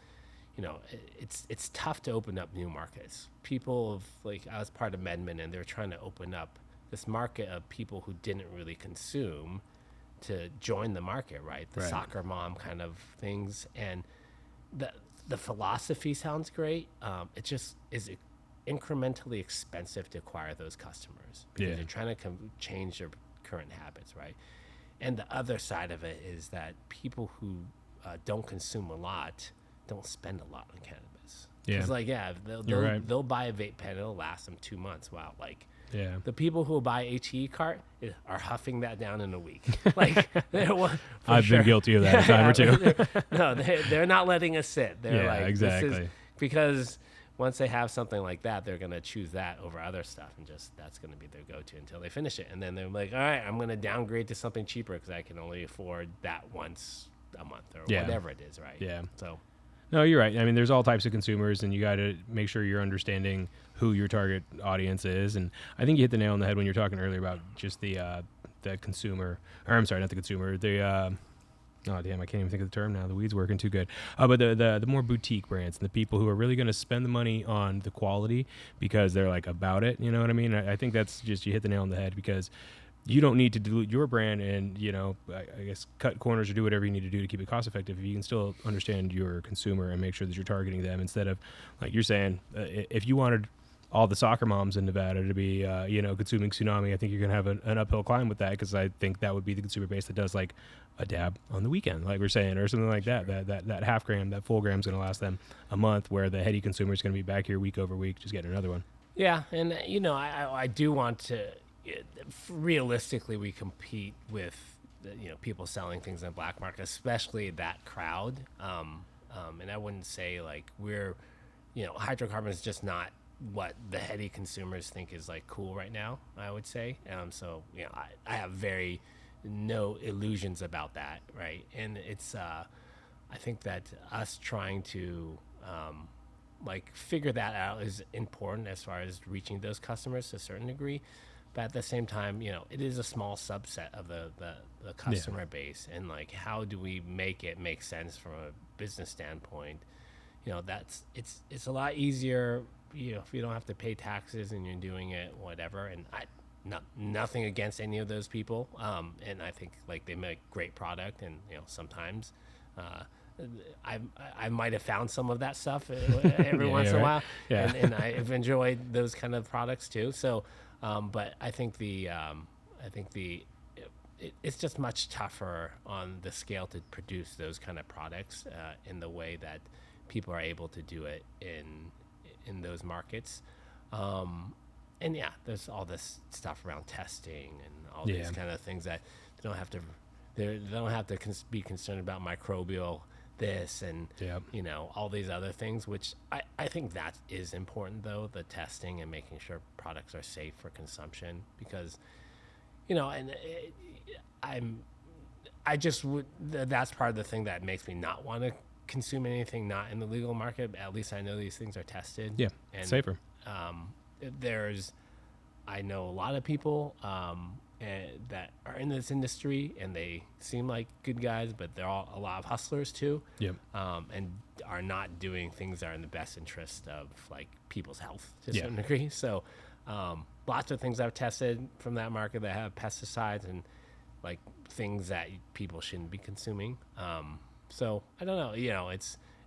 it's tough to open up new markets. People of like, I was part of Medman, and they're trying to open up this market of people who didn't really consume to join the market, right? The Right. soccer mom kind of things, and the philosophy sounds great. It just is incrementally expensive to acquire those customers because Yeah. you're trying to change their current habits, right? And the other side of it is that people who don't consume a lot don't spend a lot on cannabis. Yeah. It's like, You're right. they'll buy a vape pen, it'll last them 2 months. Wow, like Yeah. the people who buy HE cart are huffing that down in a week. Like I've been guilty of that a time or two. No, they're not letting us sit. They're Yeah, like, exactly. This is, because once they have something like that, they're going to choose that over other stuff, and just that's going to be their go-to until they finish it. And then they're like, all right, I'm going to downgrade to something cheaper because I can only afford that once a month or Yeah. whatever it is, right? Yeah. So No, you're right. I mean, there's all types of consumers, and you got to make sure you're understanding who your target audience is. And I think you hit the nail on the head when you're talking earlier about just the consumer, or I'm sorry, not the consumer, oh damn, I can't even think of the term now. The weed's working too good. But the more boutique brands, and the people who are really going to spend the money on the quality because they're like about it. You know what I mean? I think that's just, you hit the nail on the head, because you don't need to dilute your brand and, I guess cut corners or do whatever you need to do to keep it cost effective. If you can still understand your consumer and make sure that you're targeting them, instead of, like you're saying, if you wanted all the soccer moms in Nevada to be, consuming Tsunami, I think you're going to have an uphill climb with that, because I think that would be the consumer base that does like a dab on the weekend, like we're saying, or something like that. That half gram, that full gram is going to last them a month, where the heady consumer is going to be back here week over week just getting another one. yeah, and I do want to. Realistically, we compete with people selling things in the black market, especially that crowd. And I wouldn't say like we're, hydrocarbon is just not what the heady consumers think is like cool right now, I would say. So I have very no illusions about that, right? And it's I think that us trying to figure that out is important as far as reaching those customers to a certain degree. But at the same time, it is a small subset of the customer base, and like, how do we make it make sense from a business standpoint? It's a lot easier, if you don't have to pay taxes and you're doing it, whatever. And nothing against any of those people. And I think like they make great product, and sometimes I might have found some of that stuff every once in a while, Yeah. and I've enjoyed those kind of products too. So. But I think it's just much tougher on the scale to produce those kind of products in the way that people are able to do it in those markets. And yeah, there's all this stuff around testing and all these kind of things that they don't have to be concerned about microbial this and Yep. you know, all these other things, which I think that is important though, the testing and making sure products are safe for consumption, because you know, and I just would, that's part of the thing that makes me not want to consume anything not in the legal market. At least I know these things are tested. Yeah, and safer. I know a lot of people that are in this industry, and they seem like good guys, but they're all a lot of hustlers too. Yep. And are not doing things that are in the best interest of like people's health to a Yeah. certain degree. So lots of things I've tested from that market that have pesticides and like things that people shouldn't be consuming. So I don't know, you know,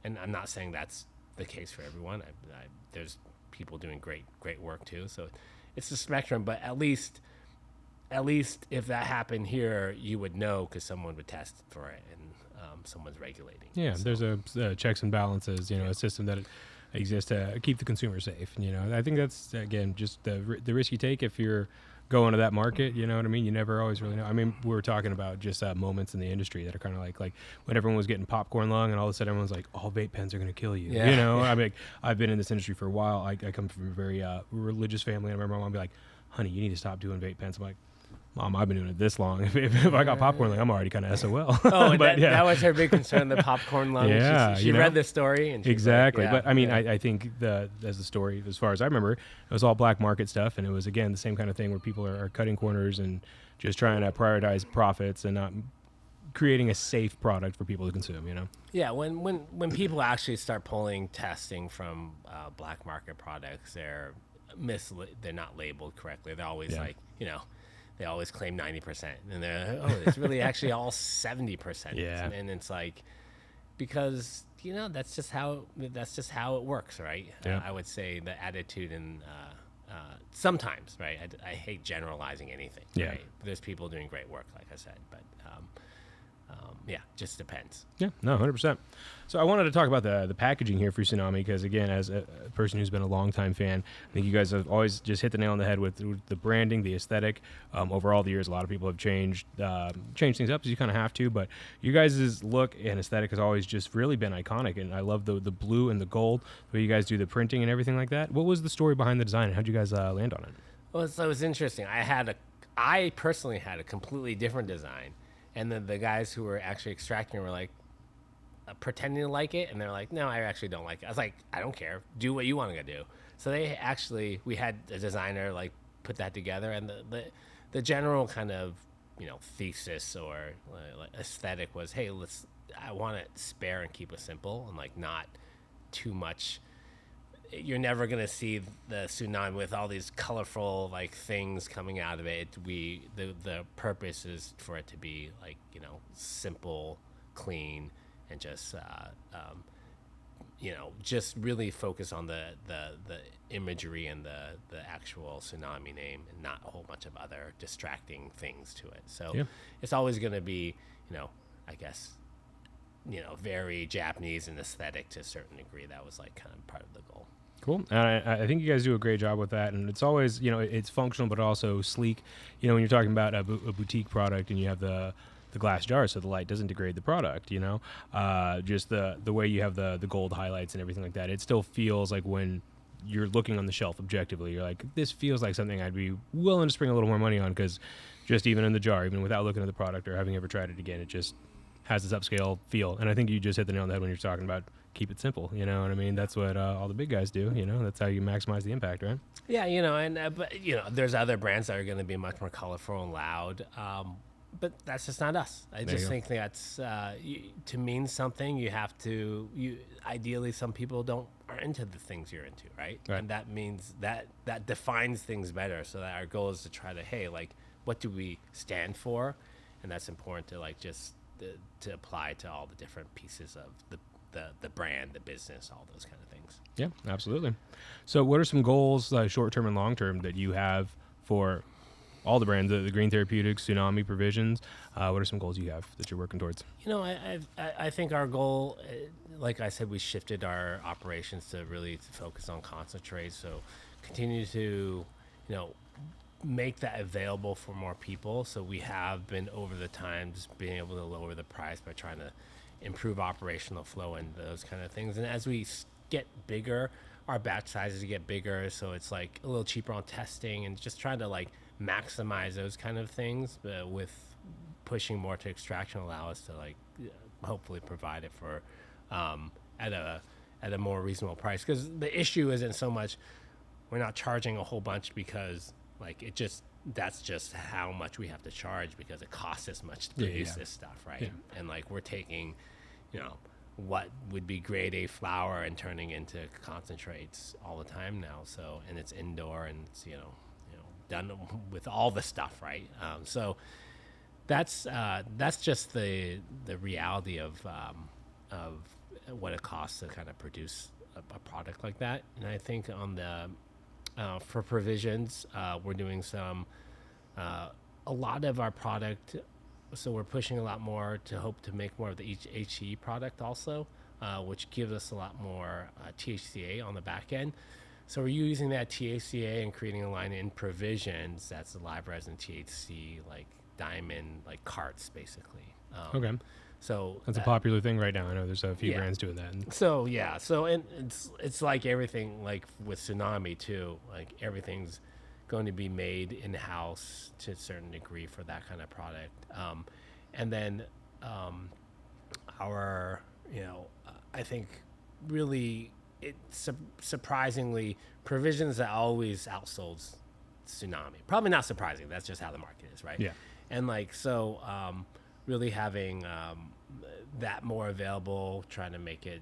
and I'm not saying that's the case for everyone. There's people doing great work too. So it's a spectrum, but at least if that happened here, you would know because someone would test for it and someone's regulating. Yeah, So, there's a checks and balances, you know, a system that exists to keep the consumer safe. You know, I think that's, again, just the risk you take if you're going to that market, you know what I mean? You never always really know. I mean, we were talking about just moments in the industry that are kind of like when everyone was getting popcorn lung and all of a sudden everyone's like, all vape pens are going to kill you. Yeah. You know, I mean, I've been in this industry for a while. I come from a very religious family. I remember my mom be like, honey, you need to stop doing vape pens. I'm like, Mom, I've been doing it this long. If I got popcorn lung, I'm already kind of SOL. Oh, but that was her big concern, the popcorn lung. Yeah, she you know? read the story and she's Exactly. like, yeah, But I mean, yeah. I think as the story, as far as I remember, it was all black market stuff. And it was, again, the same kind of thing where people are cutting corners and just trying to prioritize profits and not creating a safe product for people to consume, you know? Yeah, when people actually start pulling testing from black market products, they're not labeled correctly. They're always Yeah. like, you know, they always claim 90%, and they're it's really actually all 70%. Yeah. And it's like, because you know that's just how it works, right? Yeah. I would say the attitude and sometimes, right? I hate generalizing anything. Yeah. Right? There's people doing great work, like I said, but yeah, just depends. Yeah, no, 100%. So I wanted to talk about the packaging here for Tsunami because, again, as a person who's been a longtime fan, I think you guys have always just hit the nail on the head with the branding, the aesthetic. Over all the years, a lot of people have changed things up, as you kind of have to, but you guys' look and aesthetic has always just really been iconic, and I love the blue and the gold, the way you guys do the printing and everything like that. What was the story behind the design, and how'd you guys land on it? Well, so it was interesting. I personally had a completely different design. And then the guys who were actually extracting were like pretending to like it. And they're like, no, I actually don't like it. I was like, I don't care. Do what you want to do. So we had a designer like put that together. And the general kind of, you know, thesis or aesthetic was, hey, I want it spare and keep it simple and like not too much. You're never going to see the Tsunami with all these colorful like things coming out of it. The purpose is for it to be like, you know, simple, clean, and just you know, just really focus on the imagery and the actual Tsunami name and not a whole bunch of other distracting things to it. So Yeah. It's always going to be, you know, I guess, you know, very Japanese and aesthetic to a certain degree. That was like kind of part of the goal. Cool. And I think you guys do a great job with that. And it's always, you know, it's functional, but also sleek. You know, when you're talking about a boutique product and you have the glass jar so the light doesn't degrade the product, you know, just the way you have the gold highlights and everything like that, it still feels like when you're looking on the shelf objectively, you're like, this feels like something I'd be willing to spring a little more money on, because just even in the jar, even without looking at the product or having ever tried it again, it just has this upscale feel. And I think you just hit the nail on the head when you're talking about keep it simple, you know what I mean? That's what all the big guys do, you know? That's how you maximize the impact, right? Yeah, you know, and but you know, there's other brands that are going to be much more colorful and loud, but that's just not us. I just think that's to mean something, you have to. Ideally, some people are into the things you're into, right? And that means that defines things better. So that our goal is to try to, hey, like, what do we stand for? And that's important to like just to apply to all the different pieces of the brand, the business, all those kind of things. Yeah, absolutely. So what are some goals, short-term and long-term, that you have for all the brands, the Green Therapeutics, Tsunami, Provisions? What are some goals you have that you're working towards? You know, I think our goal, like I said, we shifted our operations to really focus on concentrates. So continue to, you know, make that available for more people. So we have been over the times being able to lower the price by trying to improve operational flow and those kind of things. And as we get bigger, our batch sizes get bigger, so it's like a little cheaper on testing and just trying to like maximize those kind of things, but with pushing more to extraction allow us to like hopefully provide it for at a more reasonable price. Because the issue isn't so much we're not charging a whole bunch because like that's just how much we have to charge because it costs as much to produce this stuff, right? Yeah. And like we're taking, what would be grade A flower and turning into concentrates all the time now. So, and it's indoor and it's, done with all the stuff, right? So that's just the reality of what it costs to kind of produce a product like that. And I think on the for provisions, we're doing some a lot of our product. So we're pushing a lot more to hope to make more of the HE product also, which gives us a lot more THCA on the back end. So we're using that THCA and creating a line in provisions that's the live resin THC, like diamond, like carts, basically. Okay. So that's a popular thing right now. I know there's a few brands doing that. So and it's like everything, like with Tsunami too. Like everything's going to be made in house to a certain degree for that kind of product. And then our, I think really surprisingly provisions that always outsold Tsunami. Probably not surprising. That's just how the market is, right? Yeah. And like so. Really having that more available, trying to make it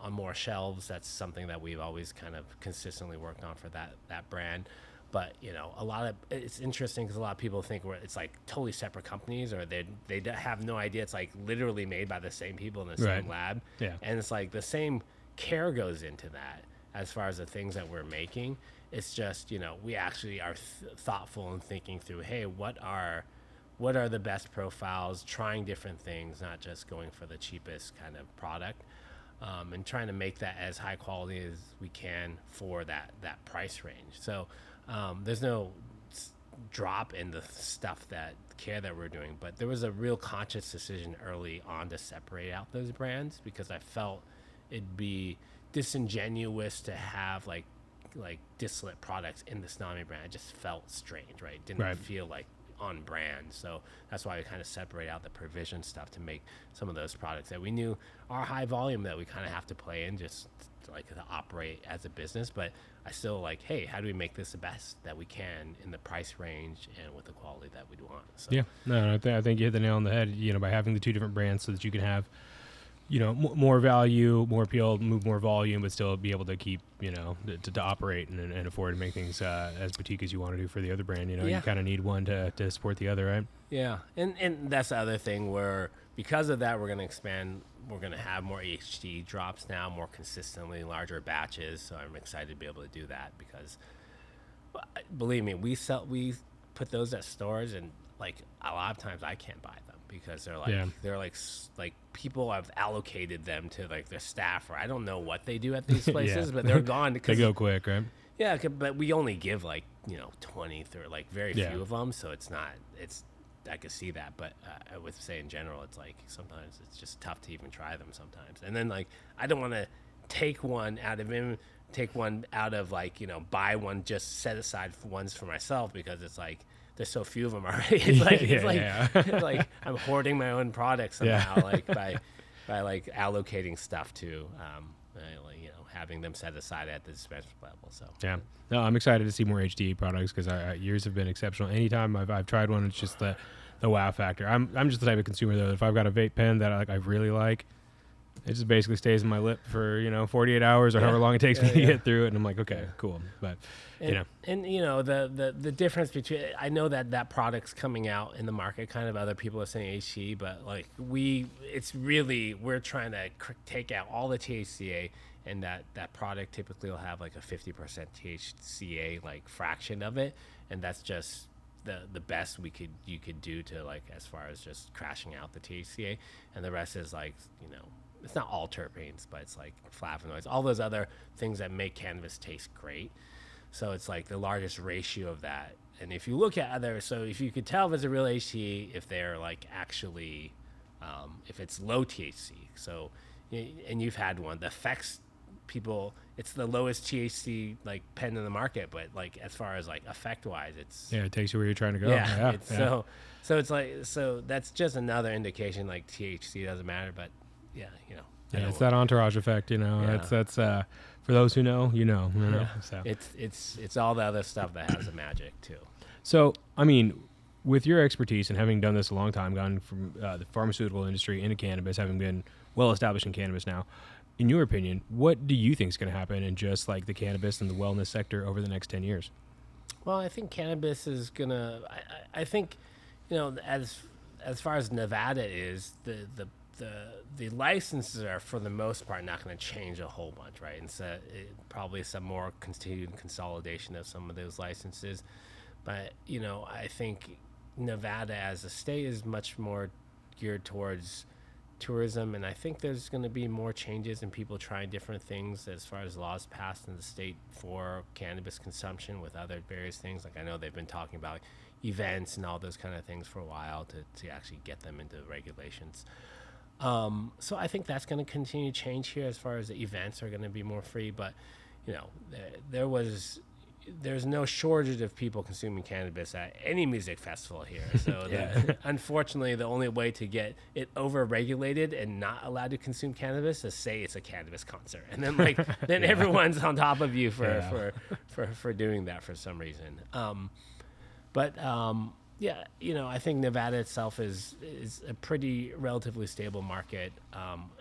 on more shelves. That's something that we've always kind of consistently worked on for that brand. But a lot of it's interesting because a lot of people think it's like totally separate companies, or they have no idea it's like literally made by the same people in the same lab. Yeah. And it's like the same care goes into that as far as the things that we're making. It's just we actually are thoughtful and thinking through, hey, what are the best profiles, trying different things, not just going for the cheapest kind of product, and trying to make that as high quality as we can for that price range. So there's no drop in the stuff that we're doing, but there was a real conscious decision early on to separate out those brands because I felt it'd be disingenuous to have like distillate products in the Tsunami brand. It just felt strange, right? It didn't feel like on brand. So that's why we kind of separate out the provision stuff to make some of those products that we knew are high volume that we kind of have to play in just to operate as a business. But I still like, hey, how do we make this the best that we can in the price range and with the quality that we'd want? So yeah, no, I think you hit the nail on the head, by having the two different brands so that you can have more value, more appeal, move more volume, but still be able to keep, to operate and afford to make things as boutique as you want to do for the other brand. You kind of need one to support the other, right? Yeah, and that's the other thing where because of that, we're going to expand. We're going to have more HD drops now, more consistently, larger batches. So I'm excited to be able to do that because, believe me, we put those at stores and like a lot of times I can't buy them. Because they're like people have allocated them to like their staff, or I don't know what they do at these places, but they're gone. They go quick, right? Yeah, but we only give 20, 30, like very few of them, so it's not. I could see that, but I would say in general, it's like sometimes it's just tough to even try them sometimes. And then like I don't want to take one out of buy one, just set aside ones for myself because it's like. There's so few of them already. It's like I'm hoarding my own products somehow, by allocating stuff to, having them set aside at the dispensary level. So yeah, no, I'm excited to see more HD products because yours have been exceptional. Anytime I've tried one, it's just the wow factor. I'm just the type of consumer though. If I've got a vape pen that I really like, it just basically stays in my lip for 48 hours or however long it takes me to get through it, and I'm like, okay, cool. But the difference between, I know that product's coming out in the market, kind of other people are saying HC, but like we're trying to take out all the THCA, and that product typically will have like a 50% THCA like fraction of it, and that's just the best you could do to like as far as just crashing out the THCA, and the rest is like it's not all terpenes, but it's like flavonoids, all those other things that make cannabis taste great. So it's like the largest ratio of that. And if you look at so if you could tell if it's a real HT, if they're like actually if it's low THC. So, and you've had one that affects people. It's the lowest THC like pen in the market, but like as far as like effect wise, it's it takes you where you're trying to go. So it's like, so that's just another indication like THC doesn't matter, but it's that entourage effect, that's for those who know, so it's all the other stuff that has the magic too. So, I mean, with your expertise and having done this a long time, gone from the pharmaceutical industry into cannabis, having been well established in cannabis now, in your opinion, what do you think is going to happen in just like the cannabis and the wellness sector over the next 10 years? Well, I think cannabis is going to, I think, as far as Nevada is, the licenses are for the most part not going to change a whole bunch, right? And so probably some more continued consolidation of some of those licenses. But, I think Nevada as a state is much more geared towards tourism, and I think there's going to be more changes in people trying different things as far as laws passed in the state for cannabis consumption with other various things. Like I know they've been talking about events and all those kind of things for a while to actually get them into regulations. So I think that's going to continue to change here as far as the events are going to be more free, but there's no shortage of people consuming cannabis at any music festival here. So unfortunately, the only way to get it over-regulated and not allowed to consume cannabis is say it's a cannabis concert, and then everyone's on top of you for doing that for some reason. I think Nevada itself is a pretty relatively stable market.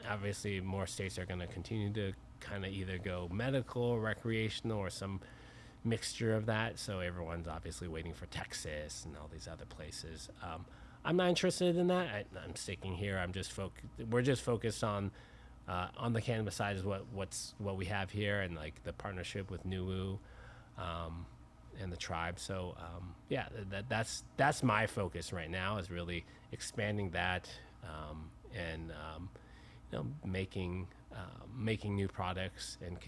Obviously, more states are going to continue to kind of either go medical, recreational, or some mixture of that. So everyone's obviously waiting for Texas and all these other places. I'm not interested in that. I'm sticking here. We're just focused on the cannabis side is what we have here, and like the partnership with NuWu and the tribe. So that's my focus right now, is really expanding that and making new products and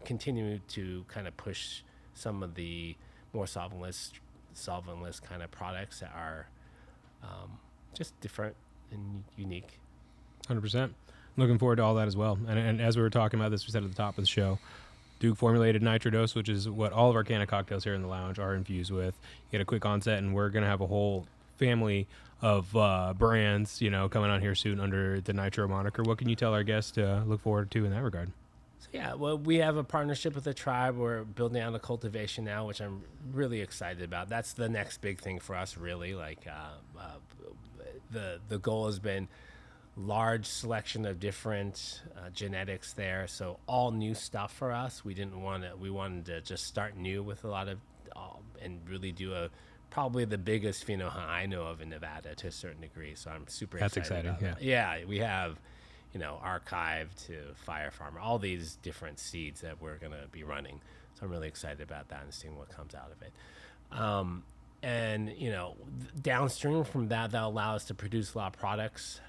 continue to kind of push some of the more solventless kind of products that are just different and unique. 100%. Looking forward to all that as well. And as we were talking about this, we said at the top of the show, Duke formulated Nitro dose, which is what all of our can of cocktails here in the lounge are infused with. You get a quick onset, and we're going to have a whole family of brands, coming on here soon under the Nitro moniker. What can you tell our guests to look forward to in that regard? So we have a partnership with the tribe. We're building out a cultivation now, which I'm really excited about. That's the next big thing for us, really. Like the goal has been large selection of different genetics there, so all new stuff for us. We wanted to just start new with a lot of and really do probably the biggest pheno hunt I know of in Nevada to a certain degree. So I'm super excited. That's exciting. About that. Yeah, we have Archive to Fire Farmer, all these different seeds that we're going to be running. So I'm really excited about that and seeing what comes out of it. And downstream from that, that'll allow us to produce a lot of products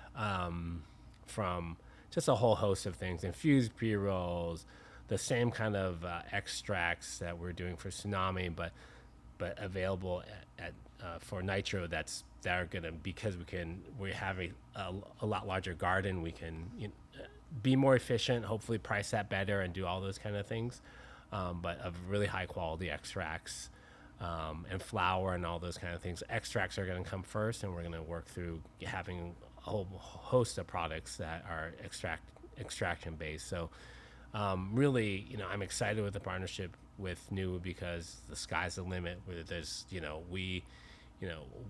from just a whole host of things, infused pre-rolls, the same kind of extracts that we're doing for Tsunami, but available at for Nitro. That are gonna, because we have a lot larger garden. We can be more efficient, hopefully price that better, and do all those kind of things. But of really high quality extracts and flour and all those kind of things. Extracts are going to come first, and we're going to work through having a whole host of products that are extraction based. So really, I'm excited with the partnership with NuWu, because the sky's the limit. Where there's,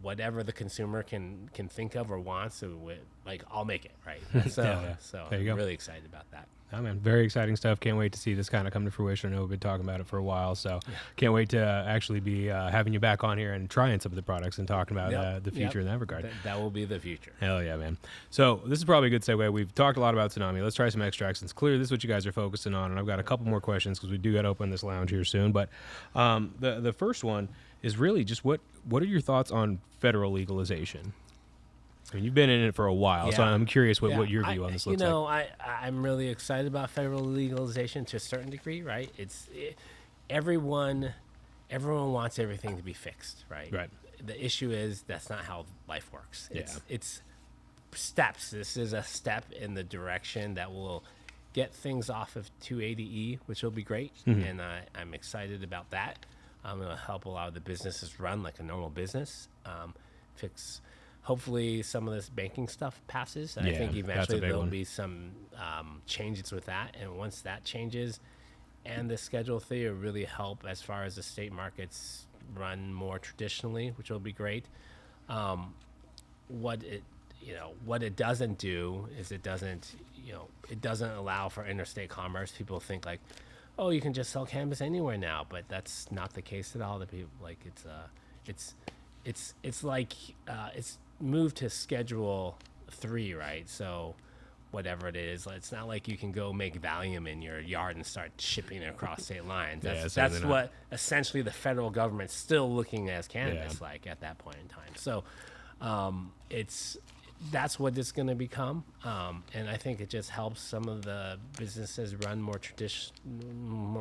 whatever the consumer can think of or wants, so I'll make it, right? So I'm really excited about that. Oh, man, very exciting stuff. Can't wait to see this kind of come to fruition. I know we've been talking about it for a while, so can't wait to actually be having you back on here and trying some of the products and talking about the future in that regard. That will be the future. Hell yeah, man. So this is probably a good segue. We've talked a lot about Tsunami. Let's try some extracts. It's clear this is what you guys are focusing on, and I've got a couple more questions because we do got to open this lounge here soon. But the first one is really just what are your thoughts on federal legalization? I mean, you've been in it for a while, so I'm curious what your view on this looks like. I'm really excited about federal legalization to a certain degree, right? Everyone wants everything to be fixed, right? Right. The issue is that's not how life works. It's steps. This is a step in the direction that will get things off of 280E, which will be great. And I'm excited about that. I'm going to help a lot of the businesses run like a normal business. Fix, hopefully some of this banking stuff passes. I think eventually there'll be some changes with that. And once that changes, and the Schedule 3 will really help as far as the state markets run more traditionally, which will be great. What it doesn't do is it doesn't allow for interstate commerce. People think like, oh, you can just sell cannabis anywhere now, but that's not the case at all. The people like it's like it's moved to Schedule 3, right? So whatever it is, it's not like you can go make Valium in your yard and start shipping it across state lines. That's what essentially the federal government's still looking at as cannabis like at that point in time. So that's what it's going to become, and I think it just helps some of the businesses run more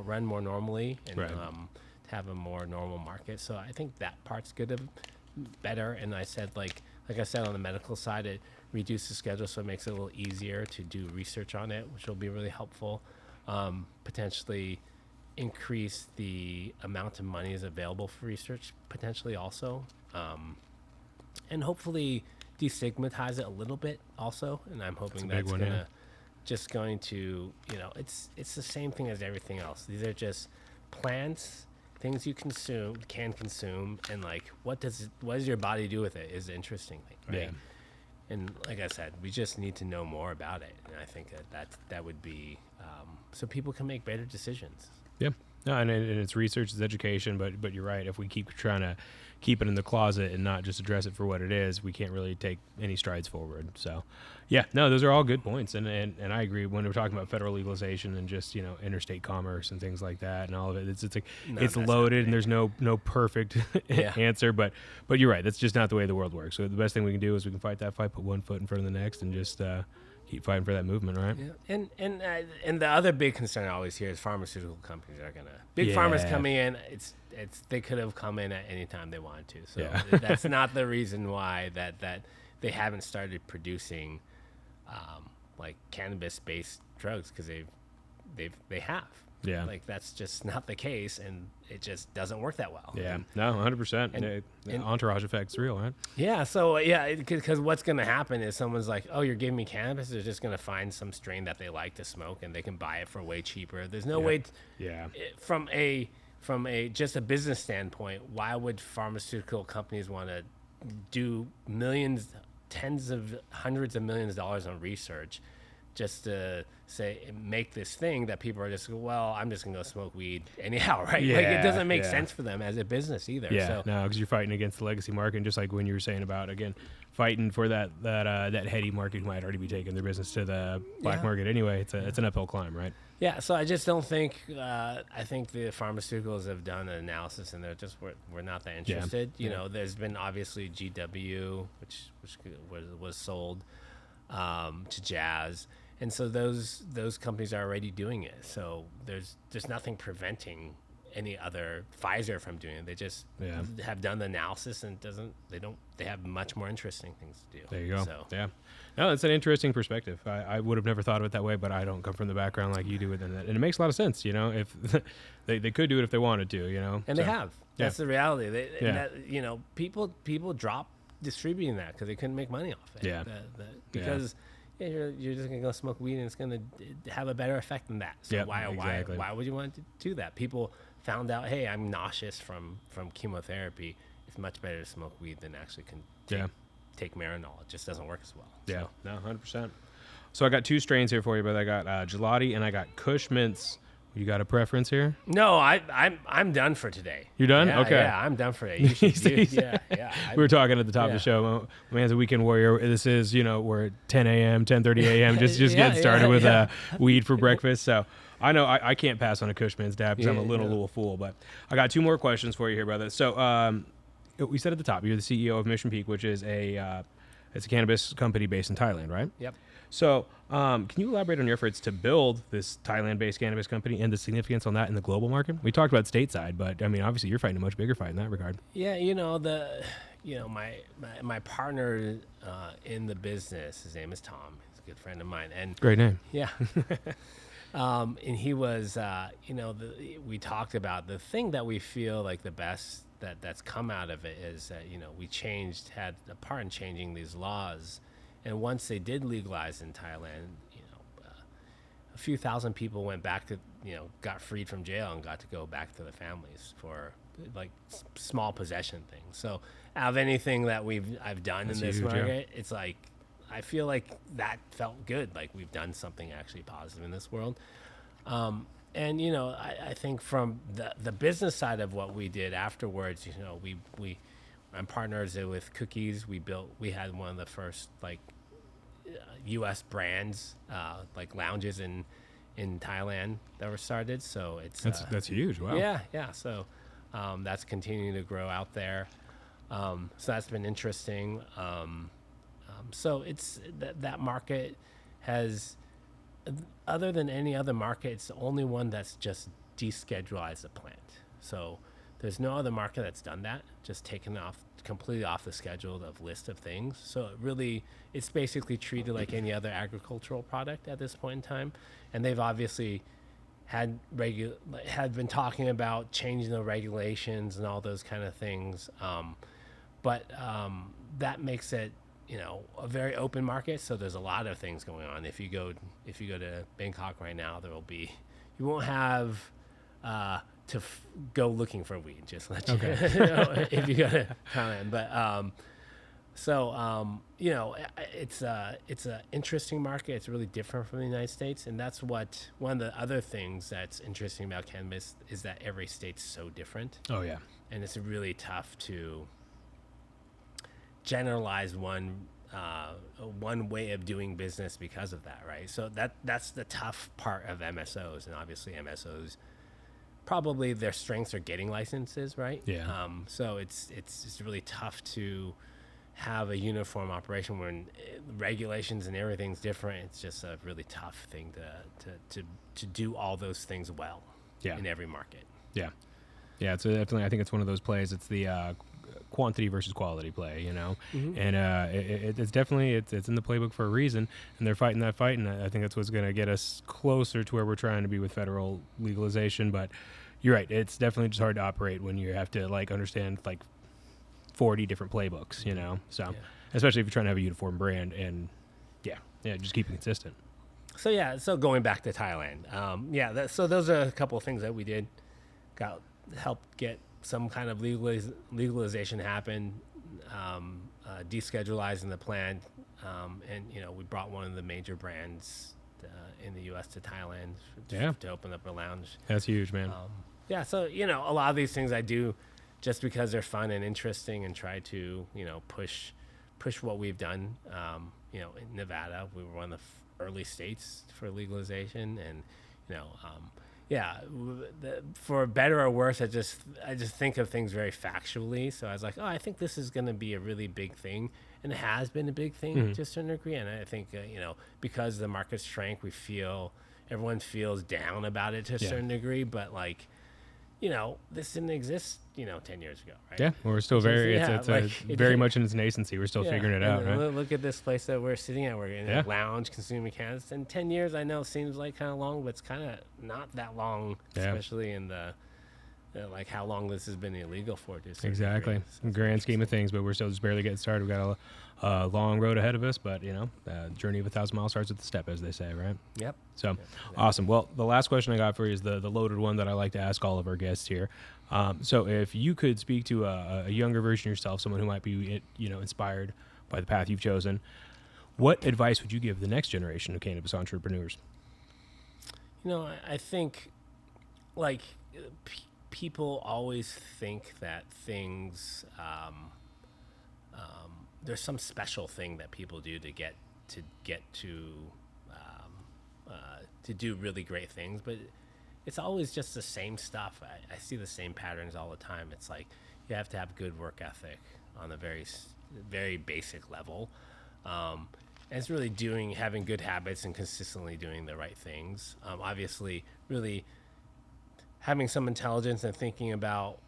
run more normally, and have a more normal market. So I think that part's better. And I said like I said on the medical side, it reduces the schedule, so it makes it a little easier to do research on it, which will be really helpful. Potentially increase the amount of money is available for research, potentially also, and hopefully destigmatize it a little bit also. And I'm hoping that's going to it's the same thing as everything else. These are just plants, things you can consume, and like what does your body do with it is the interesting thing, right? And like I said, we just need to know more about it, and I think that would be so people can make better decisions. No, and it's research, it's education, but you're right. If we keep trying to keep it in the closet and not just address it for what it is, we can't really take any strides forward. So, those are all good points, and I agree when we're talking about federal legalization and just interstate commerce and things like that and all of it. It's loaded, and there's no perfect answer, but you're right. That's just not the way the world works. So the best thing we can do is we can fight that fight, put one foot in front of the next, and just keep fighting for that movement, right? Yeah, and the other big concern I always hear is pharmaceutical companies are gonna pharma's coming in. They could have come in at any time they wanted to. So that's not the reason why that they haven't started producing like cannabis-based drugs, because they have. Yeah, like that's just not the case, and it just doesn't work that well. Yeah, no, 100%. The entourage effect's real, right? Yeah, so because what's going to happen is someone's like, oh, you're giving me cannabis. They're just going to find some strain that they like to smoke, and they can buy it for way cheaper. There's no way. From a just a business standpoint, why would pharmaceutical companies want to do millions, tens of hundreds of millions of dollars on research just to make this thing that people are just, well, I'm just gonna go smoke weed anyhow, right? Like it doesn't make sense for them as a business either. No, because you're fighting against the legacy market, and just like when you were saying about, again, fighting for that heady market who might already be taking their business to the black market anyway. It's an uphill climb, right? Yeah, so I just don't think I think the pharmaceuticals have done an analysis, and they're just we're not that interested. You know, there's been obviously GW, which was sold to Jazz. And so those companies are already doing it. So there's nothing preventing any other Pfizer from doing it. They just have done the analysis, and they have much more interesting things to do. There you go. So. Yeah. No, it's an interesting perspective. I would have never thought of it that way, but I don't come from the background like you do with it. And it makes a lot of sense, if they could do it if they wanted to, And they have. That's the reality. People drop distributing that because they couldn't make money off it. Because you're just gonna go smoke weed, and it's gonna have a better effect than that. So why would you want to do that? People found out, hey, I'm nauseous from chemotherapy. It's much better to smoke weed than actually take Marinol. It just doesn't work as well. Yeah, no, 100%. So I got two strains here for you, but I got Gelati and I got Kush Mints. You got a preference here? No, I'm done for today. You're done? Yeah, okay. Yeah, I'm done for today. We were talking at the top of the show. My man's a weekend warrior. This is, we're at 10 a.m., 10:30 a.m. Just getting started with weed for breakfast. So I know I can't pass on a Kush Mints dab because I'm a little fool. But I got two more questions for you here, brother. So we said at the top, you're the CEO of Mission Peak, which is a It's a cannabis company based in Thailand, right? Yep. So, can you elaborate on your efforts to build this Thailand-based cannabis company and the significance on that in the global market? We talked about stateside, but I mean, obviously, you're fighting a much bigger fight in that regard. Yeah, my partner in the business, his name is Tom. He's a good friend of mine, and Great name. yeah. And he was, we talked about the thing that we feel like the best that's come out of it is that, we had a part in changing these laws. And once they did legalize in Thailand, a few thousand people went back to, got freed from jail and got to go back to their families for like small possession things. So out of anything that I've done That's in this huge, yeah. market, it's like, I feel like that felt good. Like we've done something actually positive in this world. And, I think from the business side of what we did afterwards, I'm partners with Cookies. We had one of the first like U.S. brands, like lounges in Thailand that were started. So That's huge. Wow. Yeah. So that's continuing to grow out there. So that's been interesting. So it's that market has, other than any other market, it's the only one that's just deschedulized a plant. So there's no other market that's done that, just taken completely off the schedule of list of things. So it's basically treated like any other agricultural product at this point in time. And they've obviously had been talking about changing the regulations and all those kind of things. But that makes it, a very open market. So there's a lot of things going on. If you go to Bangkok right now, you won't have to go looking for weed. Just let you know if you go to Thailand. But it's an interesting market. It's really different from the United States, and that's one of the other things that's interesting about cannabis is that every state's so different. Oh yeah. And it's really tough to generalize one way of doing business because of that, right? So that's the tough part of MSOs, and obviously MSOs probably their strengths are getting licenses, right? Yeah. So it's really tough to have a uniform operation when regulations and everything's different. It's just a really tough thing to do all those things well. Yeah. In every market. Yeah. It's definitely. I think it's one of those plays. It's the quantity versus quality play, Mm-hmm. and it's definitely it's in the playbook for a reason, and they're fighting that fight, and I think that's what's going to get us closer to where we're trying to be with federal legalization. But you're right, it's definitely just hard to operate when you have to like understand like 40 different playbooks, So especially if you're trying to have a uniform brand, and just keep it consistent. So going back to Thailand, so those are a couple of things that we did, helped get some kind of legalization happen, deschedulizing the plant, and we brought one of the major brands in the U.S. to Thailand to open up a lounge. That's huge, man. So a lot of these things I do just because they're fun and interesting, and try to push what we've done. In Nevada, we were one of the early states for legalization, and for better or worse, I just think of things very factually. So I was like, I think this is going to be a really big thing, and it has been a big thing to a certain degree. And I think because the market shrank, everyone feels down about it to a certain degree. But this didn't exist 10 years ago, right? Yeah, we're still very much in its nascency. We're still figuring it out, right? Look at this place that we're sitting at. We're in a lounge consuming cannabis. And 10 years, I know, seems like kind of long, but it's kind of not that long, especially in the how long this has been illegal for. Exactly, grand scheme of things, but we're still just barely getting started. We got a long road ahead of us, but the journey of 1,000 miles starts with the step, as they say, right? Yep. So awesome. Well, the last question I got for you is the loaded one that I like to ask all of our guests here. So if you could speak to a younger version of yourself, someone who might be inspired by the path you've chosen, what advice would you give the next generation of cannabis entrepreneurs? I think people always think that things there's some special thing that people do to get to do really great things, but it's always just the same stuff. I see the same patterns all the time. It's like you have to have good work ethic on a very, very basic level. And it's really having good habits and consistently doing the right things. Obviously, really having some intelligence and thinking about,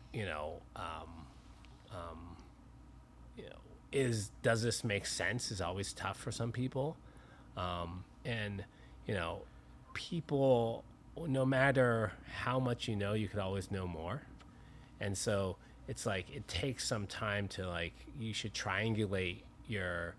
does this make sense is always tough for some people. And people, no matter how much you could always know more. And so it's like, it takes some time to you should triangulate your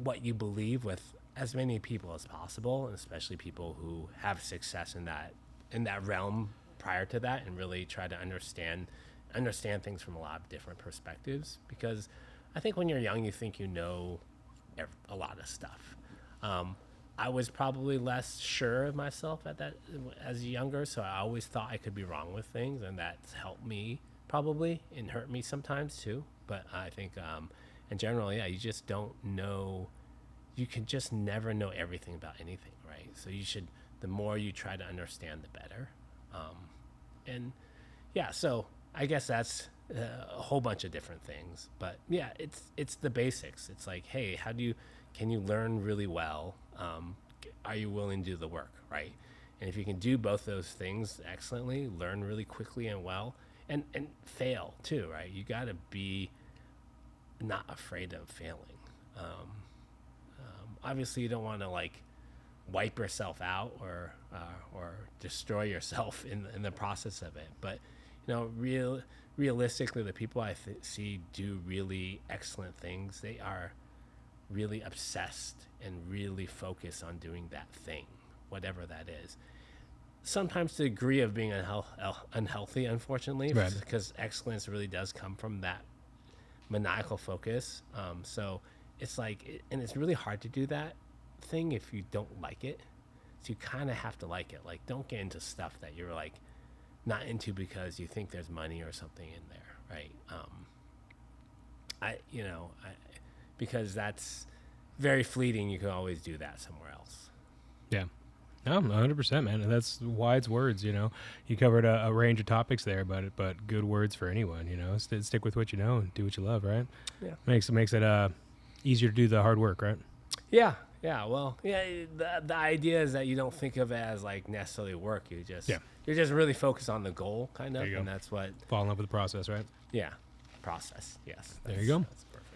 what you believe with as many people as possible, and especially people who have success in that realm prior to that, and really try to understand things from a lot of different perspectives. Because I think when you're young, you think a lot of stuff. I was probably less sure of myself as younger, so I always thought I could be wrong with things, and that's helped me probably and hurt me sometimes too. But I think in general, you just don't know. You can just never know everything about anything, right? So the more you try to understand, the better. So I guess that's a whole bunch of different things. But yeah, it's the basics. It's like, hey, can you learn really well? Are you willing to do the work, right? And if you can do both those things excellently, learn really quickly and well, and fail too, right? You got to be not afraid of failing. Obviously, you don't want to wipe yourself out or destroy yourself in the process of it. But realistically, the people I see do really excellent things. They are really obsessed and really focused on doing that thing, whatever that is. Sometimes to the degree of being unhealthy, unfortunately, right, because excellence really does come from that maniacal focus. So it's and it's really hard to do that thing if you don't like it. So you kind of have to like it. Don't get into stuff that you're not into because you think there's money or something in there, right? Because that's very fleeting. You can always do that somewhere else. Yeah. No, 100%, man. And that's wise words, You covered a range of topics there, but good words for anyone, Stick with what you know and do what you love, right? Yeah. Makes it easier to do the hard work, right? Yeah. Yeah. Well, yeah, the idea is that you don't think of it as necessarily work. You're just really focused on the goal, kind of. And that's what... Fall in love with the process, right? Yeah. Process. Yes. There you go. That's perfect.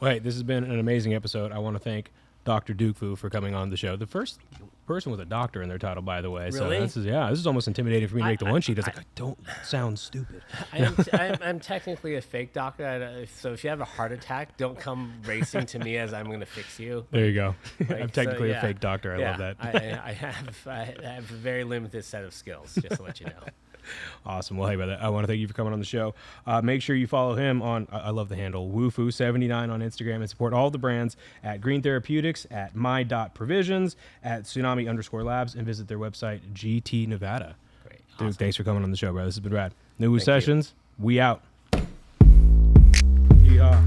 Well, hey, this has been an amazing episode. I want to thank Dr. Dukfu for coming on the show. The first person with a doctor in their title, by the way. Really? So this is almost intimidating for me to make the one sheet. I don't sound stupid. I'm technically a fake doctor, so if you have a heart attack, don't come racing to me as I'm going to fix you. There you go. I'm technically a fake doctor. I love that. I have a very limited set of skills, just to let you know. Awesome. Well, hey, brother, I want to thank you for coming on the show. Make sure you follow him on, I love the handle, WuFu79 on Instagram, and support all the brands at Green Therapeutics, at my.provisions, at Tsunami_labs, and visit their website, GT Nevada. Great. Dude, Awesome. thanks for coming on the show, bro. This has been rad. NuWu Thank Sessions, we out. Yeehaw.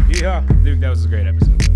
Yeehaw. Dude, that was a great episode.